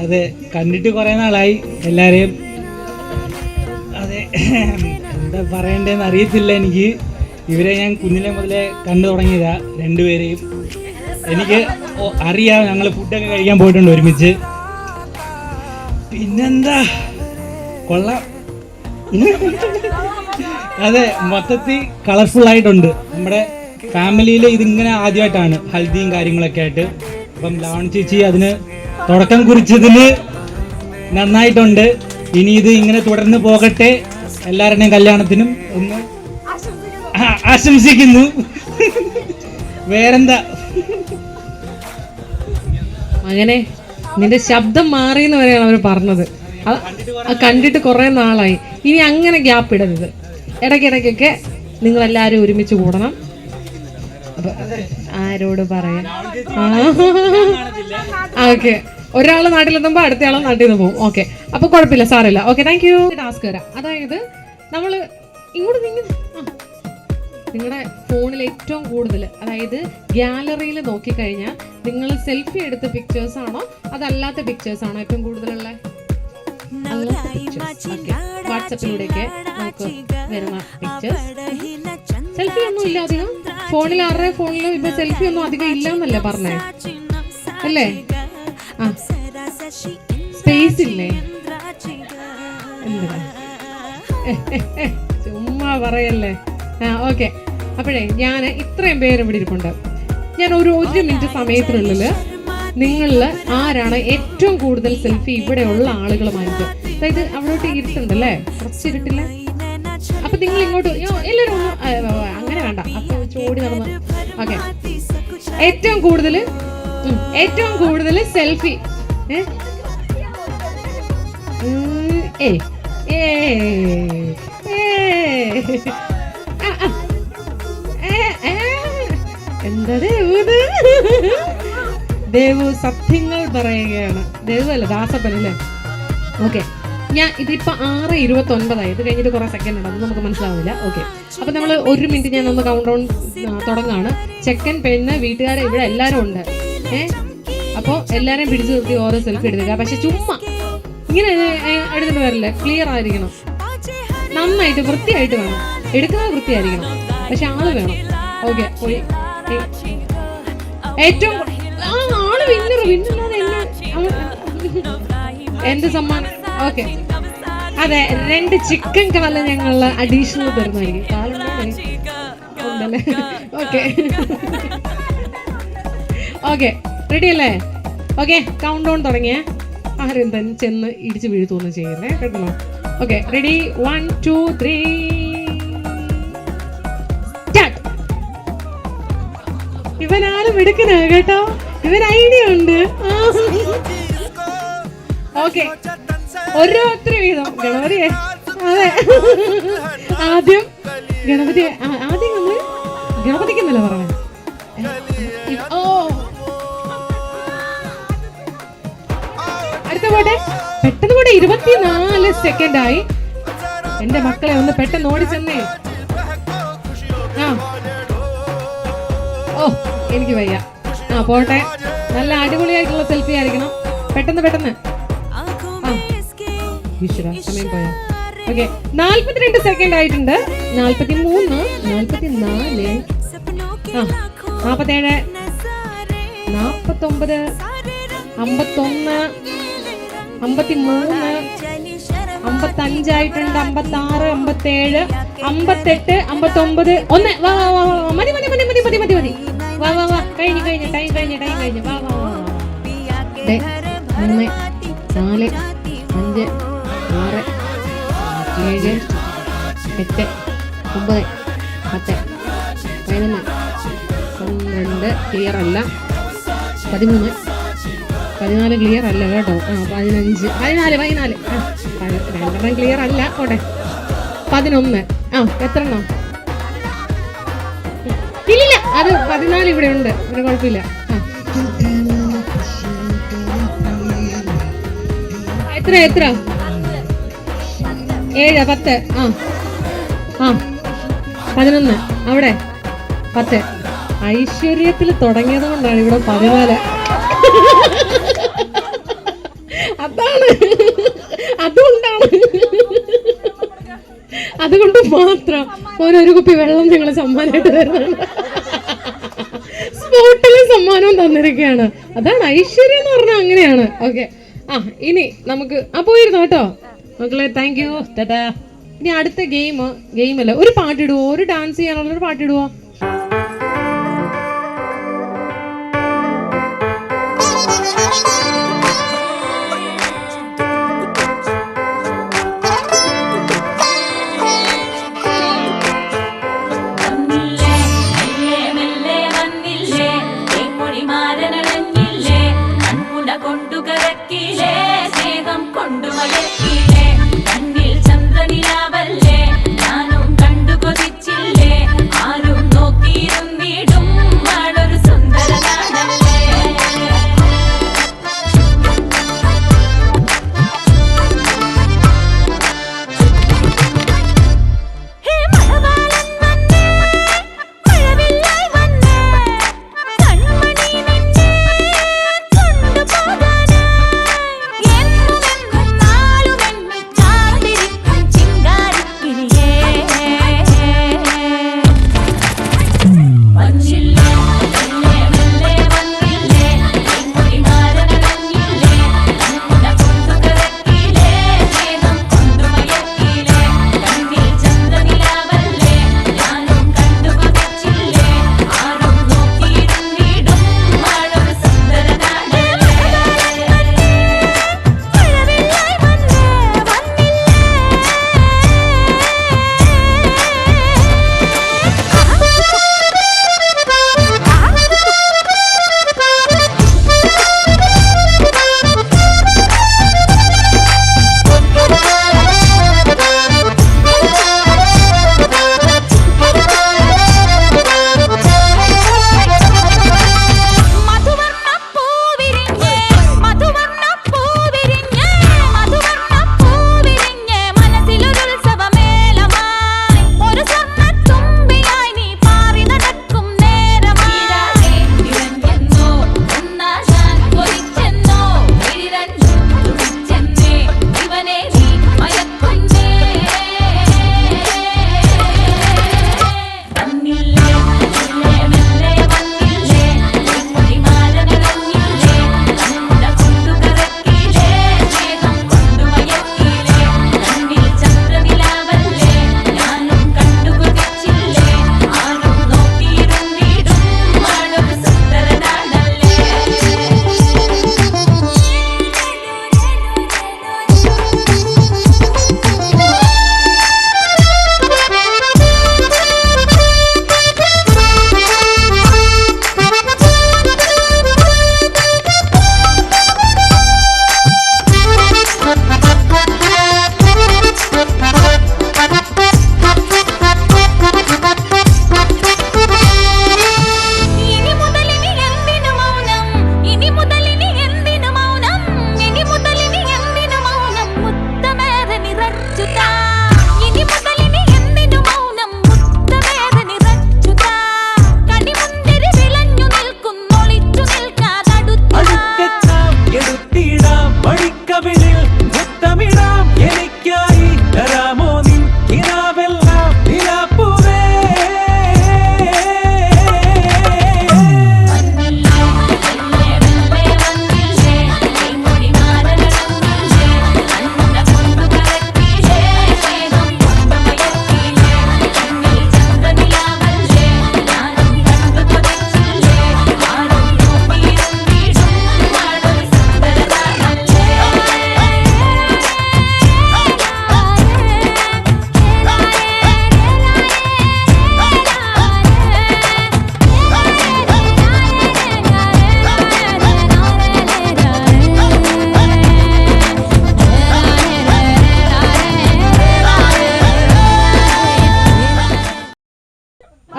Speaker 9: അതെ, കണ്ടിട്ട് കുറേ നാളായി എല്ലാവരെയും. അതെ, എന്താ പറയണ്ടേന്ന് അറിയത്തില്ല എനിക്ക്. ഇവരെ ഞാൻ കുഞ്ഞിലെ മുതലേ കണ്ടു തുടങ്ങിയതാ രണ്ടുപേരെയും. എനിക്ക് അറിയാം, ഞങ്ങൾ ഫുഡൊക്കെ കഴിക്കാൻ പോയിട്ടുണ്ട് ഒരുമിച്ച്. പിന്നെന്താ, കൊള്ളാം. അതെ, മൊത്തത്തിൽ കളർഫുൾ ആയിട്ടുണ്ട്. നമ്മുടെ ഫാമിലിയിൽ ഇതിങ്ങനെ ആദ്യമായിട്ടാണ് ഹൽദിയും കാര്യങ്ങളൊക്കെ ആയിട്ട്. അപ്പം ലാവണി ചേച്ചി അതിന് തുടക്കം കുറിച്ചതിന് നന്നായിട്ടുണ്ട്. ഇനി ഇത് ഇങ്ങനെ തുടർന്ന് പോകട്ടെ. എല്ലാവരുടെയും കല്യാണത്തിനും ഒന്ന് ആശംസിക്കുന്നു. വേറെന്താ
Speaker 2: മകനെ, നിന്റെ ശബ്ദം മാറിയെന്ന് വരെയാണ് അവർ പറഞ്ഞത്. കണ്ടിട്ട് കുറേ നാളായി. ഇനി അങ്ങനെ ഗ്യാപ്പ് ഇടരുത്. ഇടയ്ക്കിടയ്ക്കൊക്കെ നിങ്ങളെല്ലാവരും ഒരുമിച്ച് കൂടണം. ആരോട് പറയാം? ഓക്കെ, ഒരാൾ നാട്ടിലെത്തുമ്പോൾ അടുത്തയാൾ നാട്ടിൽ നിന്ന് പോകും. ഓക്കെ, അപ്പോൾ കുഴപ്പമില്ല, സാറില്ല. Okay, thank you. ടാസ്ക് വരാം. അതായത് നമ്മൾ ഇങ്ങോട്ട് നിങ്ങളുടെ ഫോണിൽ ഏറ്റവും കൂടുതൽ, അതായത് ഗ്യാലറിയിൽ നോക്കിക്കഴിഞ്ഞാൽ നിങ്ങൾ സെൽഫി എടുത്ത പിക്ചേഴ്സ് ആണോ അതല്ലാത്ത പിക്ചേഴ്സ് ആണോ ഏറ്റവും കൂടുതലുള്ള? വാട്സപ്പിലൂടെയൊക്കെ നമുക്ക് വരുന്ന പിക്ചേഴ്സ്. സെൽഫി ഒന്നും ഇല്ല അധികം ഫോണിൽ. ആരുടെ ഫോണിലും ഇപ്പൊ സെൽഫി ഒന്നും അധികം ഇല്ല എന്നല്ലേ പറഞ്ഞേ? അല്ലേ? ആ, സ്പേസ് ഇല്ലേ? എന്താ ചുമ്മാ പറയല്ലേ? ആ, ഓക്കെ. അപ്പോഴേ ഞാൻ ഇത്രയും പേര് ഇവിടെ ഇരിപ്പുണ്ട്. ഞാൻ ഒരു മിനിറ്റ് സമയത്തിനുള്ളിൽ നിങ്ങളിൽ ആരാണ് ഏറ്റവും കൂടുതൽ സെൽഫി ഇവിടെയുള്ള ആളുകളുമായിട്ട്, അതായത് അവിടോട്ട് ഇരുട്ടുണ്ടല്ലേ, കുറച്ച് ഇരുട്ടില്ല, അപ്പൊ നിങ്ങൾ ഇങ്ങോട്ട് എല്ലാവരും അങ്ങനെ വേണ്ട, അപ്പൊ ചോടി നടന്ന്. ഓക്കെ, ഏറ്റവും കൂടുതൽ സെൽഫി എന്താ ദേവു സത്യങ്ങൾ പറയുകയാണ്. ദേവു അല്ല, ദാസപ്പൻ അല്ലേ? ഓക്കെ, ഞാൻ ഇതിപ്പോ 6:29 ഇത് കഴിഞ്ഞിട്ട് കുറെ സെക്കൻഡ് ഉണ്ട്, അത് നമുക്ക് മനസ്സിലാവുന്നില്ല. ഓക്കെ, അപ്പൊ നമ്മൾ 1 മിനിറ്റ് ഞാൻ ഒന്ന് കൗണ്ട് ഡൗൺ തുടങ്ങാണ്. ചെക്കൻ, പെണ്ണ്, വീട്ടുകാരെ ഇവിടെ എല്ലാവരും ഉണ്ട്. അപ്പോൾ എല്ലാവരെയും പിടിച്ചു നിർത്തി ഓരോ സെൽഫി എടുക്കുക. പക്ഷെ ചുമ്മാ ഇങ്ങനെ എടുത്തിട്ട് വരില്ല, ക്ലിയർ ആയിരിക്കണം, നന്നായിട്ട് വൃത്തിയായിട്ട് വേണം എടുക്കുന്നത്, വൃത്തിയായിരിക്കണം, പക്ഷെ ആള് വേണം. ഓക്കെ, പോയി ഏറ്റവും ആള് വിന്നല്ലാതെ എന്റെ സമ്മാനം. ഓക്കെ, അതെ, 2 ചിക്കൻ കാല ഞങ്ങൾ അഡീഷണൽ തരുന്നതായിരിക്കും. കാലുണ്ടല്ലേ? ഓക്കെ, ഓക്കെ, റെഡി അല്ലേ? ഓക്കെ, കൗണ്ട് ഡൗൺ തുടങ്ങിയേ. ആരും തന്നെ ചെന്ന് ഇടിച്ച് വീഴ്ത്തൊന്നും ചെയ്യല്ലേ, കേട്ടോ? Okay, ready, 1 2 3 start. ഇവനാരും എടുക്കണ കേട്ടോ, ഇവൻ ഐഡിയ ഉണ്ട്. ഓക്കെ, ഓരോരുത്തരും വീതം. ഗണപതിയെ, അതെ, ആദ്യം നമ്മള് ഗണപതിക്കെന്നല്ല പറഞ്ഞത്. ഓ, അടുത്ത പോട്ടെ, പെട്ടെന്ന് പോട്ടെ. 24 സെക്കൻഡ് ആയി. എന്റെ മക്കളെ ഒന്ന് പെട്ടെന്ന് ഓടിച്ചെന്നേ. ആ, ഓ, എനിക്ക് വയ്യ. ആ, പോട്ടെ, നല്ല അടിപൊളിയായിട്ടുള്ള സെൽഫി ആയിരിക്കണം. പെട്ടെന്ന്. ഈശ്വര, സമയം പോയാ. ഓക്കെ, 42 സെക്കൻഡ് ആയിട്ടുണ്ട്. 43 44 ആ, 47 49 51 53 55 ആയിട്ടുണ്ട്. 56 57 58 59 ഒന്ന്. വാ, മതി. വാ, കഴിഞ്ഞു, ടൈം കഴിഞ്ഞു. വാ. 3 4 5 6 7 8 9 10 11 12 ക്ലിയർ അല്ല. 13 14 ക്ലിയർ അല്ല കേട്ടോ. 15 14 രണ്ടെണ്ണം ക്ലിയർ അല്ല, പോട്ടെ. 11 എത്ര എണ്ണം? ഇല്ല, അത് 14 ഇവിടെ ഉണ്ട്, ഇവിടെ കുഴപ്പമില്ല. എത്ര 7 10 11 അവിടെ 10. ഐശ്വര്യത്തിൽ തുടങ്ങിയത് കൊണ്ടാണ് ഇവിടെ 14. അതാണ്, അതുകൊണ്ടാണ്, അതുകൊണ്ട് മാത്രം ഓരോ കുപ്പി വെള്ളം ഞങ്ങൾ സമ്മാനമായിട്ട് തരുന്നുണ്ട്. സ്പോട്ടിലെ സമ്മാനവും തന്നിരിക്കുകയാണ്. അതാണ് ഐശ്വര്യം എന്ന് പറഞ്ഞാൽ, അങ്ങനെയാണ്. ഓക്കെ, ഇനി നമുക്ക് പോയിരുന്നു കേട്ടോ മക്കളെ. Thank you, Tata. ഇനി അടുത്ത ഗെയിമല്ല, ഒരു പാട്ടിടുവോ? ഒരു ഡാൻസ് ചെയ്യാനുള്ളൊരു പാട്ടിടുവോ?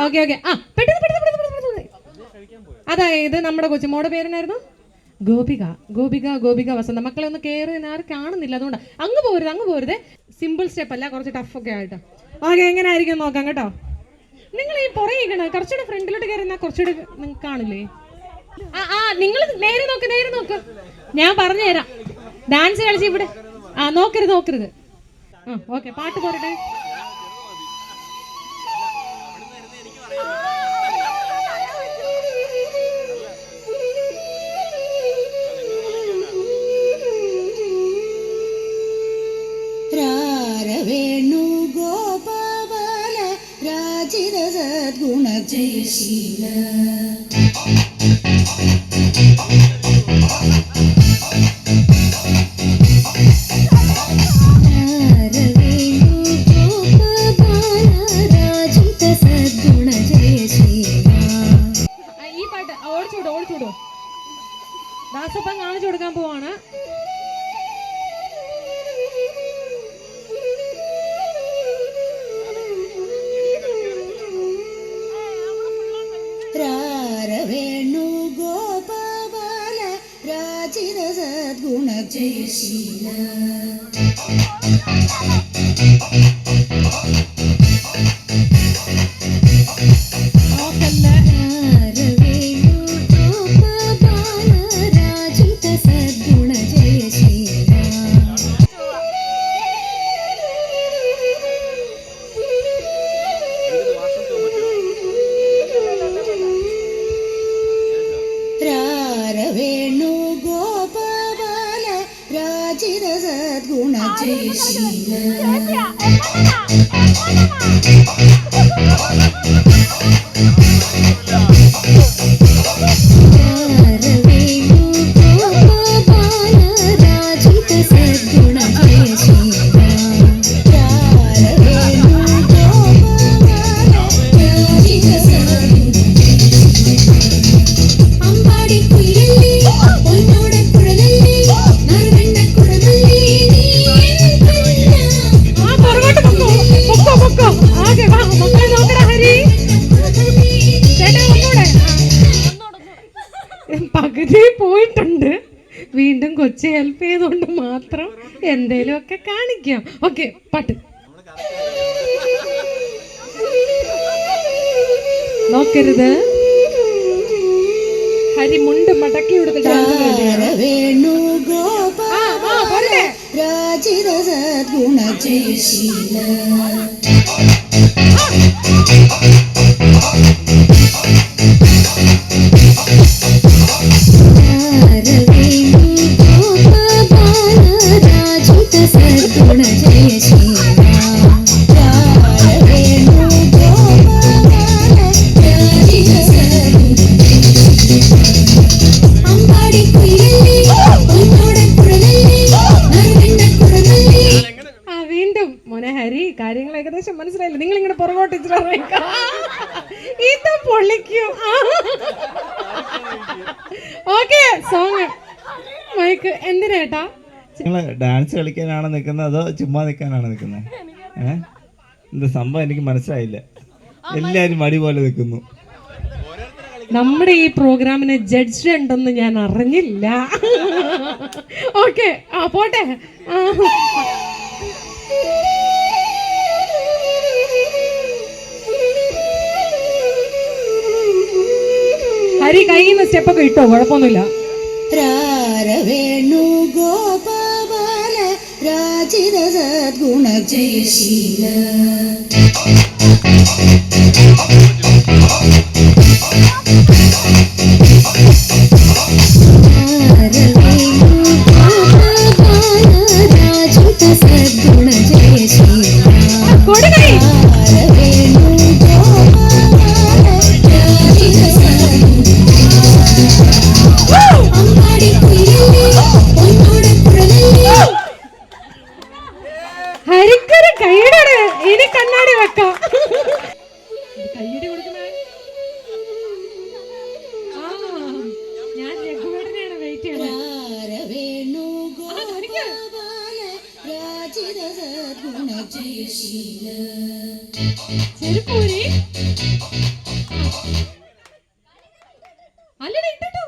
Speaker 2: ഓക്കെ ഓക്കെ അതായത് നമ്മുടെ കൊച്ചുമോടെ പേരെന്നായിരുന്നു? ഗോപിക. ഗോപിക ഗോപിക വസന്ത. മക്കളെ ഒന്ന് കയറി ആരും കാണുന്നില്ല, അതുകൊണ്ട് അങ്ങ് പോരുത്. സിമ്പിൾ സ്റ്റെപ്പ് അല്ല, കുറച്ച് ടഫൊക്കെ ആയിട്ട്. ഓക്കെ, എങ്ങനെ ആയിരിക്കും നോക്കാം കേട്ടോ. നിങ്ങൾ ഈ പുറകെ കുറച്ചുകൂടെ ഫ്രണ്ടിലോട്ട് കയറി കുറച്ചുകൂടെ നിങ്ങൾക്ക് കാണില്ലേ? നിങ്ങൾ നേരെ നോക്ക്. ഞാൻ പറഞ്ഞുതരാം. ഡാൻസ് കളിച്ച് ഇവിടെ നോക്കരുത് ഓക്കെ പാട്ട് പോരട്ടെ.
Speaker 10: വേണു ഗോപാല രാജിത സദ്ഗുണ ജയശീല
Speaker 2: ഈ പാട്ട് ഓടിച്ചോടോ ദാസപ്പൻ കാണിച്ചു കൊടുക്കാൻ പോവാണ്.
Speaker 10: വേണു ഗോപാല രാജിത സദ്ഗുണ ജയശീല വേണു ഗോപാല രാജിത സദ്ഗുണ ജയശീല
Speaker 2: പകുതി പോയിട്ടുണ്ട്. വീണ്ടും കൊച്ചി ഹെൽപ്പ് ചെയ്തുകൊണ്ട് മാത്രം എന്തേലും ഒക്കെ കാണിക്കാം. ഓക്കെ പാട്ട് നോക്കരുത്. ഹരി മുണ്ട് മടക്കി
Speaker 10: വേണു ഗോപാല രാജിത സദ്ഗുണ ജയശീല
Speaker 2: വീണ്ടും മോനെ ഹരി കാര്യങ്ങൾ ഏകദേശം മനസ്സിലായില്ല. നിങ്ങൾ ഇങ്ങനെ പുറകോട്ട് ഇത് പൊള്ളിക്കും. ഓക്കെ സോങ് മൈക്ക് എന്തിനേട്ടാ?
Speaker 11: നിങ്ങൾ ഡാൻസ് കളിക്കാനാണ് നിൽക്കുന്നത് അതോ ചുമ്മാ നിൽക്കാനാണ് നിൽക്കുന്നത്? എന്താ സംഭവം എനിക്ക് മനസ്സിലായില്ല. എല്ലാവരും മടി പോലെ നിൽക്കുന്നു.
Speaker 2: നമ്മുടെ ഈ പ്രോഗ്രാമിന് ജഡ്ജ് ഉണ്ടെന്ന് ഞാൻ അറിഞ്ഞില്ല. ഓക്കെ പോട്ടെ. ഹരി കയ്യിൽ നിന്ന് സ്റ്റെപ്പൊക്കെ ഇട്ടോ, കുഴപ്പമൊന്നുമില്ല.
Speaker 10: വേണു ഗോപാല രാജിത സദ്ഗുണ ജയശീല രാജിത സദ്ഗുണ ജയശീല
Speaker 2: ഹരിക്കൊരു കൈയ്യടി. ഇനി കണ്ണാടി വെക്കാം. കയ്യടി കൊടുക്കണേ. ഞാൻ രഘുവേട്ടനെയാണ് വെയിറ്റ് ചെയ്യണത്.
Speaker 10: വേണു ഗോപാല രാജിത സദ്ഗുണ ജയശീല
Speaker 2: ചെരുപ്പൂരി അല്ലട ഇട്ടോ.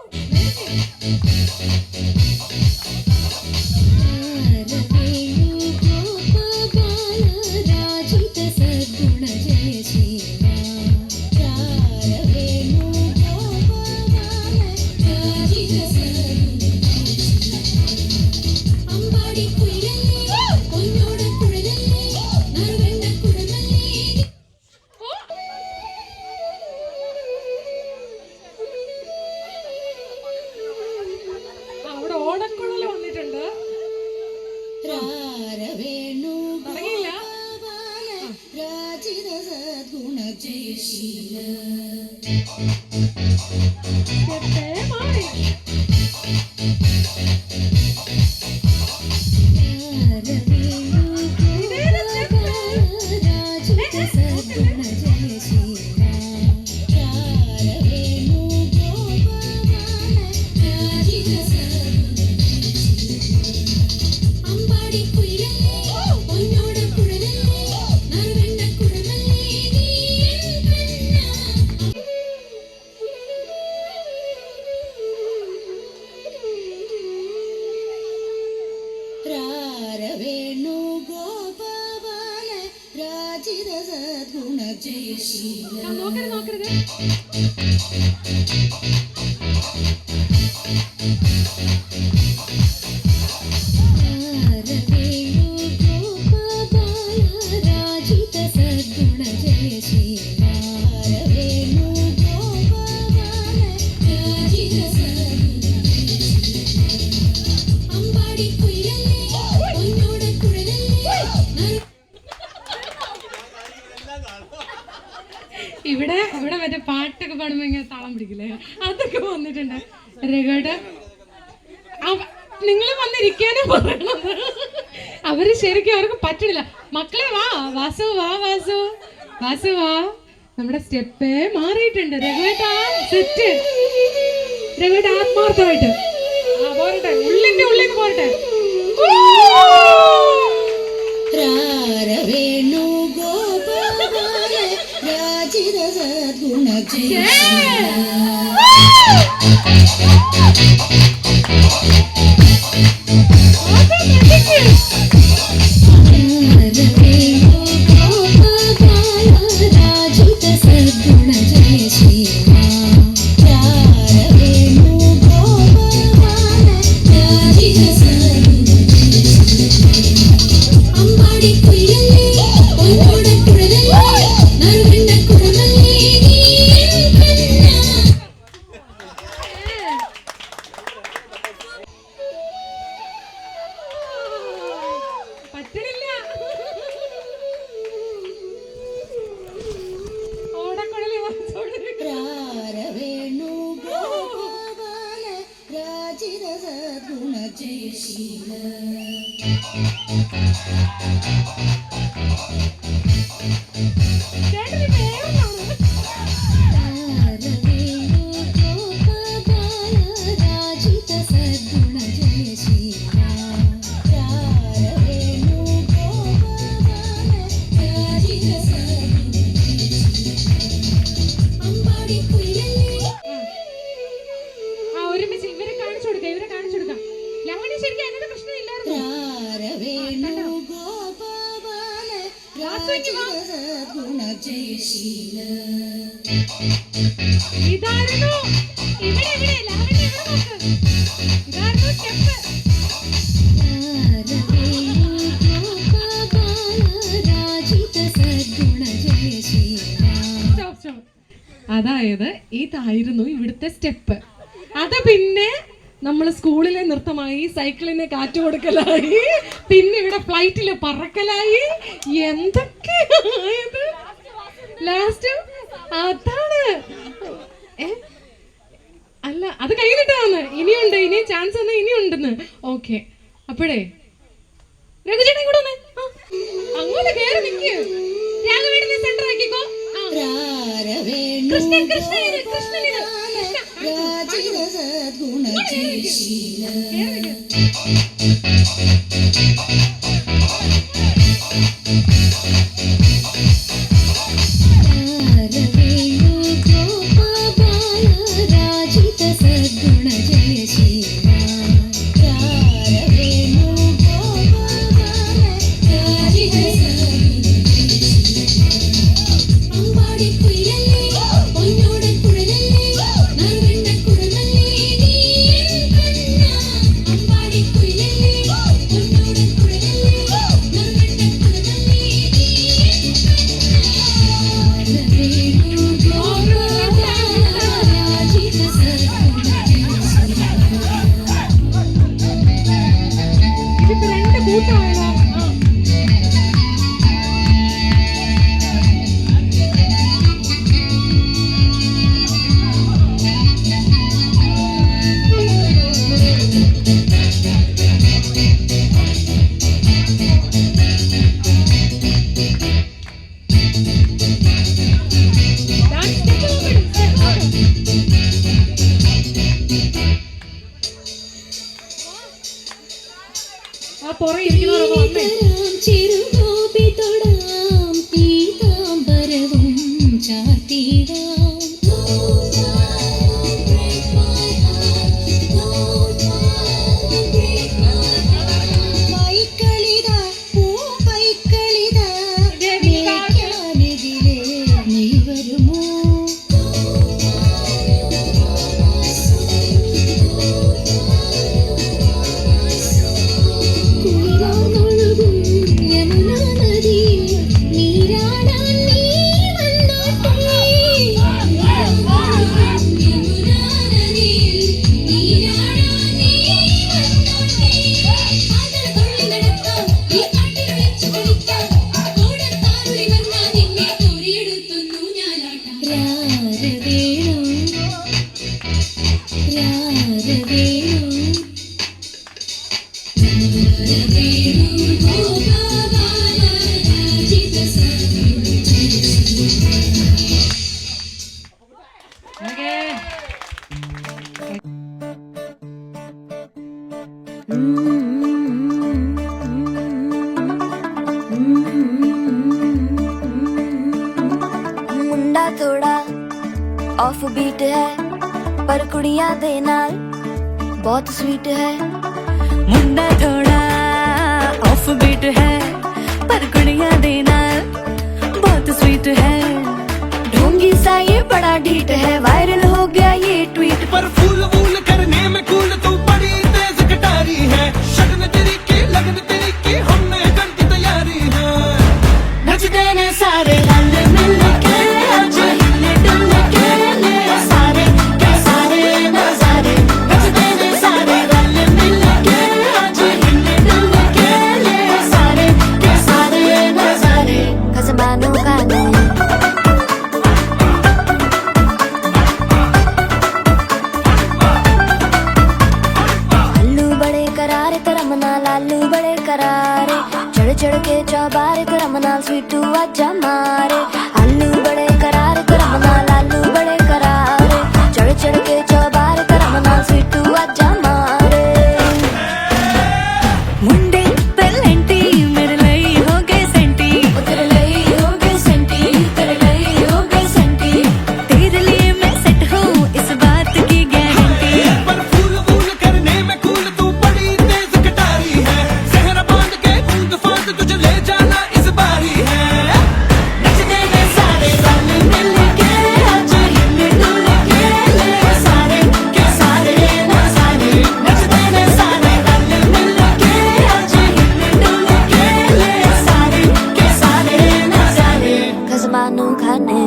Speaker 10: ജയശീല
Speaker 2: ഇവിടെ മറ്റേ പാട്ടൊക്കെ പാടുമ്പോ ഇങ്ങനെ താളം പിടിക്കില്ലേ, അതൊക്കെ വന്നിട്ടുണ്ട്. രഘുവേട്ട നിങ്ങൾ വന്നിരിക്കാനേ പറയണത്, അവര് ശരിക്കും അവർക്ക് പറ്റണില്ല. മക്കളെ വാ വാസു, വാ വാസു, വാസു വാ. നമ്മുടെ സ്റ്റെപ്പേ മാറിയിട്ടുണ്ട്. രഘുവേട്ട സെറ്റ്, രഘുവേട്ട ആത്മാർത്ഥമായിട്ട് പോരട്ടെ, ഉള്ളിന്റെ ഉള്ളിൽ പോരട്ടെ. അതായത് ഇതായിരുന്നു ഇവിടുത്തെ സ്റ്റെപ്പ്. അത് പിന്നെ നമ്മൾ സ്കൂളിലെ നൃത്തമായി, സൈക്കിളിന് കാറ്റ് കൊടുക്കലായി, പിന്നെ ഇവിടെ ഫ്ലൈറ്റില് പറക്കലായി, എന്തൊക്കെയായത് ലാസ്റ്റ്. അതാണ് അല്ല, അത് കഴിഞ്ഞിട്ടാണ്. ഇനിയുണ്ട്, ഇനിയും ചാൻസ് വന്നാൽ ഇനിയുണ്ടെന്ന്. ഓക്കെ, അപ്പോഴേ രഘുചേട്ടൻ കൂടെ വന്നേ, അങ്ങോട്ട് കയറി നിൽക്ക്. രാഘവേട്ടനെ സെന്റർ ആക്കിക്കോ. കൃഷ്ണൻ കൃഷ്ണൻ കൃഷ്ണൻ
Speaker 10: അമ്പാടി കുയിലല്ലേ പൊന്നോട് കുഴലല്ലേ मुंडा थोड़ा ऑफ बीट है पर कुड़ियां दे नाल बहुत स्वीट है। मुंडा थोड़ा ऑफ बीट है पर कुड़ियां दे नाल बहुत स्वीट है। ढोंगी सा ये बड़ा ढीठ है, वायरल हो गया ये ट्वीट पर फूल वूल करने में कूल तू बड़ी तेज कटारी है। शगन तेरी की लगन तेरी की हमने कर दी तैयारी है। नचते ने सारे रल मिल के आज हिले डुल के ले सारे के सारे नजारे। नचते ने सारे रल मिल के आज हिले डुल के ले सारे के सारे नजारे। खसमानो खाने लालू बड़े करारे चढ़ चढ़ के चौबारे करमना स्वीटू आजा मारे। आलू बड़े करारे करमना लालू बड़े करारे चढ़ चढ़ के चौबारे करमना स्वीटू आजा मारे। मुंडे पेलेंटी मेरे लई हो गए सेंटी, तेरे लई हो गए सेंटी, तेरे लई हो गए सेंटी। तेरे लिए मैं सेट हूँ इस बात की गारंटी। पर फूल वूल करने में कूल तू बड़ी तेज कटारी है। सहरा बांध के कूद फांद तुझे ले जाना इस बारी है। नचते ने सारे रल मिल के आज हिले डुल के ले सारे के सारे नजारे। नचते ने सारे रल मिल के आज हिले डुल के ले सारे के सारे नजारे। खसमानो खाने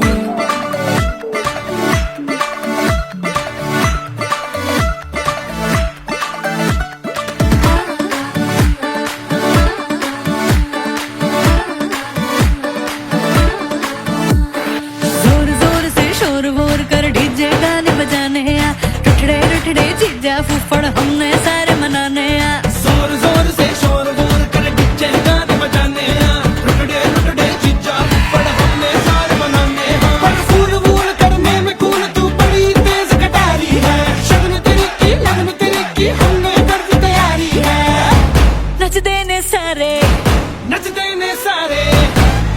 Speaker 10: जोर जोर से शोर वोर कर डीजे गाने बजाने आ। रुठड़े रुठड़े चीजा फूफड़ हमने सारे मनाने आ। जोर जोर से शोर वोर कर डीजे गाने बजाने आ। रुठड़े रुठड़े चीजा फूफड़ हमने सारे मनाने आ। पर फूल वूल करने में कूल तू बड़ी तेज कटारी है। शगन तेरी की लगन तेरी की हमने कर दी तैयारी है। नचते ने सारे नचते ने सारे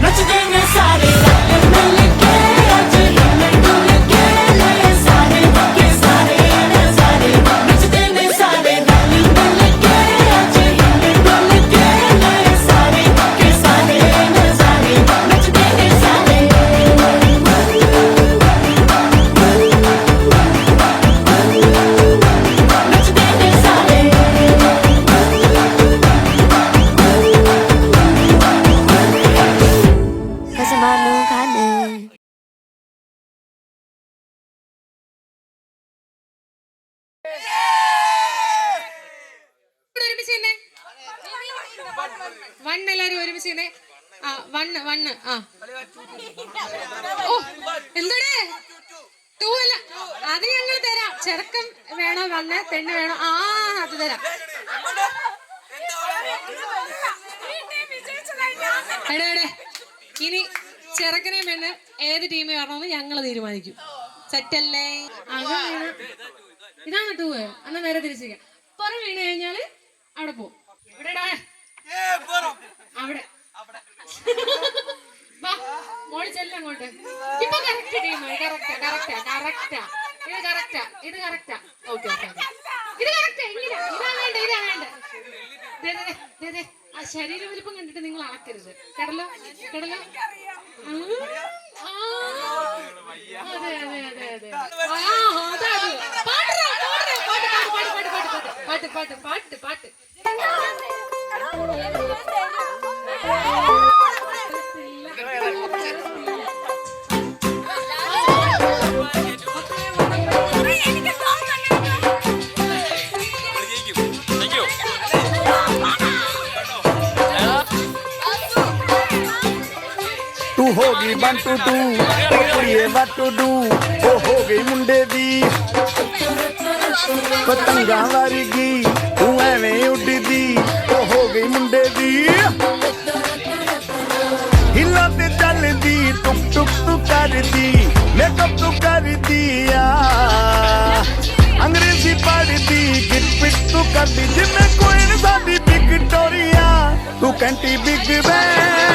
Speaker 10: नचते ने सारे रल मिल के आज हिले डुल के ले सारे के सारे नजारे। नचते ने सारे रल मिल के आज हिले डुल के ले सारे के सारे नजारे। नचते ने सारे नचते ने सारे खसमानो खाने
Speaker 2: വണ്ണ് എല്ലാരും ഒരുമിച്ച് ചെയ്യുന്നേ. ആ വണ്ണ് വണ്ണ് ആ ഓ എന്തോടെ ടൂ അല്ല അത് ഞങ്ങൾ തരാം. ചെറുക്കം വേണോ വണ്ണ്, പെണ്ണ് വേണോ? ആ അത് തരാം. എടേ എടേ ഇനി ചെറുക്കനെ പെണ്ണ് ഏത് ടീമിൽ വരണമെന്ന് ഞങ്ങൾ തീരുമാനിക്കും. സെറ്റല്ലേ? ഇതാണ് ടൂ. എന്നാ നേരെ തിരിച്ചിരിക്കാം. പുറം വീണ് കഴിഞ്ഞാല് അവിടെ പോവും. അവിടെ മോളി ചെല്ലാം അങ്ങോട്ട്. ഇപ്പൊ correct team. Correct correct correct ഇത് കറക്റ്റാ ഇത് കറക്റ്റാ. ഓക്കെ ഓക്കെ ഇത് കറക്റ്റാ. ഇങ്ങനെ ഇതാ വേണ്ട ഇതാ വേണ്ട. ആ ശരീര വലിപ്പം കണ്ടിട്ട് നിങ്ങൾ അളക്കരുത്. കേടല്ലോ കേടല്ലോ. അതെ അതെ അതെ അതെ പാട്ട് പാട്ട് പാട്ട് പാട്ട് പാട്ട്.
Speaker 12: तू होगी 1 2 2 ये व्हाट टू डू। ओ हो गई मुंडे दी पतंगा वारीगी तू एवें उड़दी। ओ हो गई मुंडे दी हिला ते चलदी टुक टुक तू करदी मेकअप तू करदी आ। अंग्रेजी पढ़दी गिट पिट तू करदी जिम्मे कोई साडी विक्टोरिया। तू कैंटी बिग बैन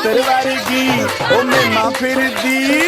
Speaker 12: कबूतर वर्गी ओ मैमा फिरदी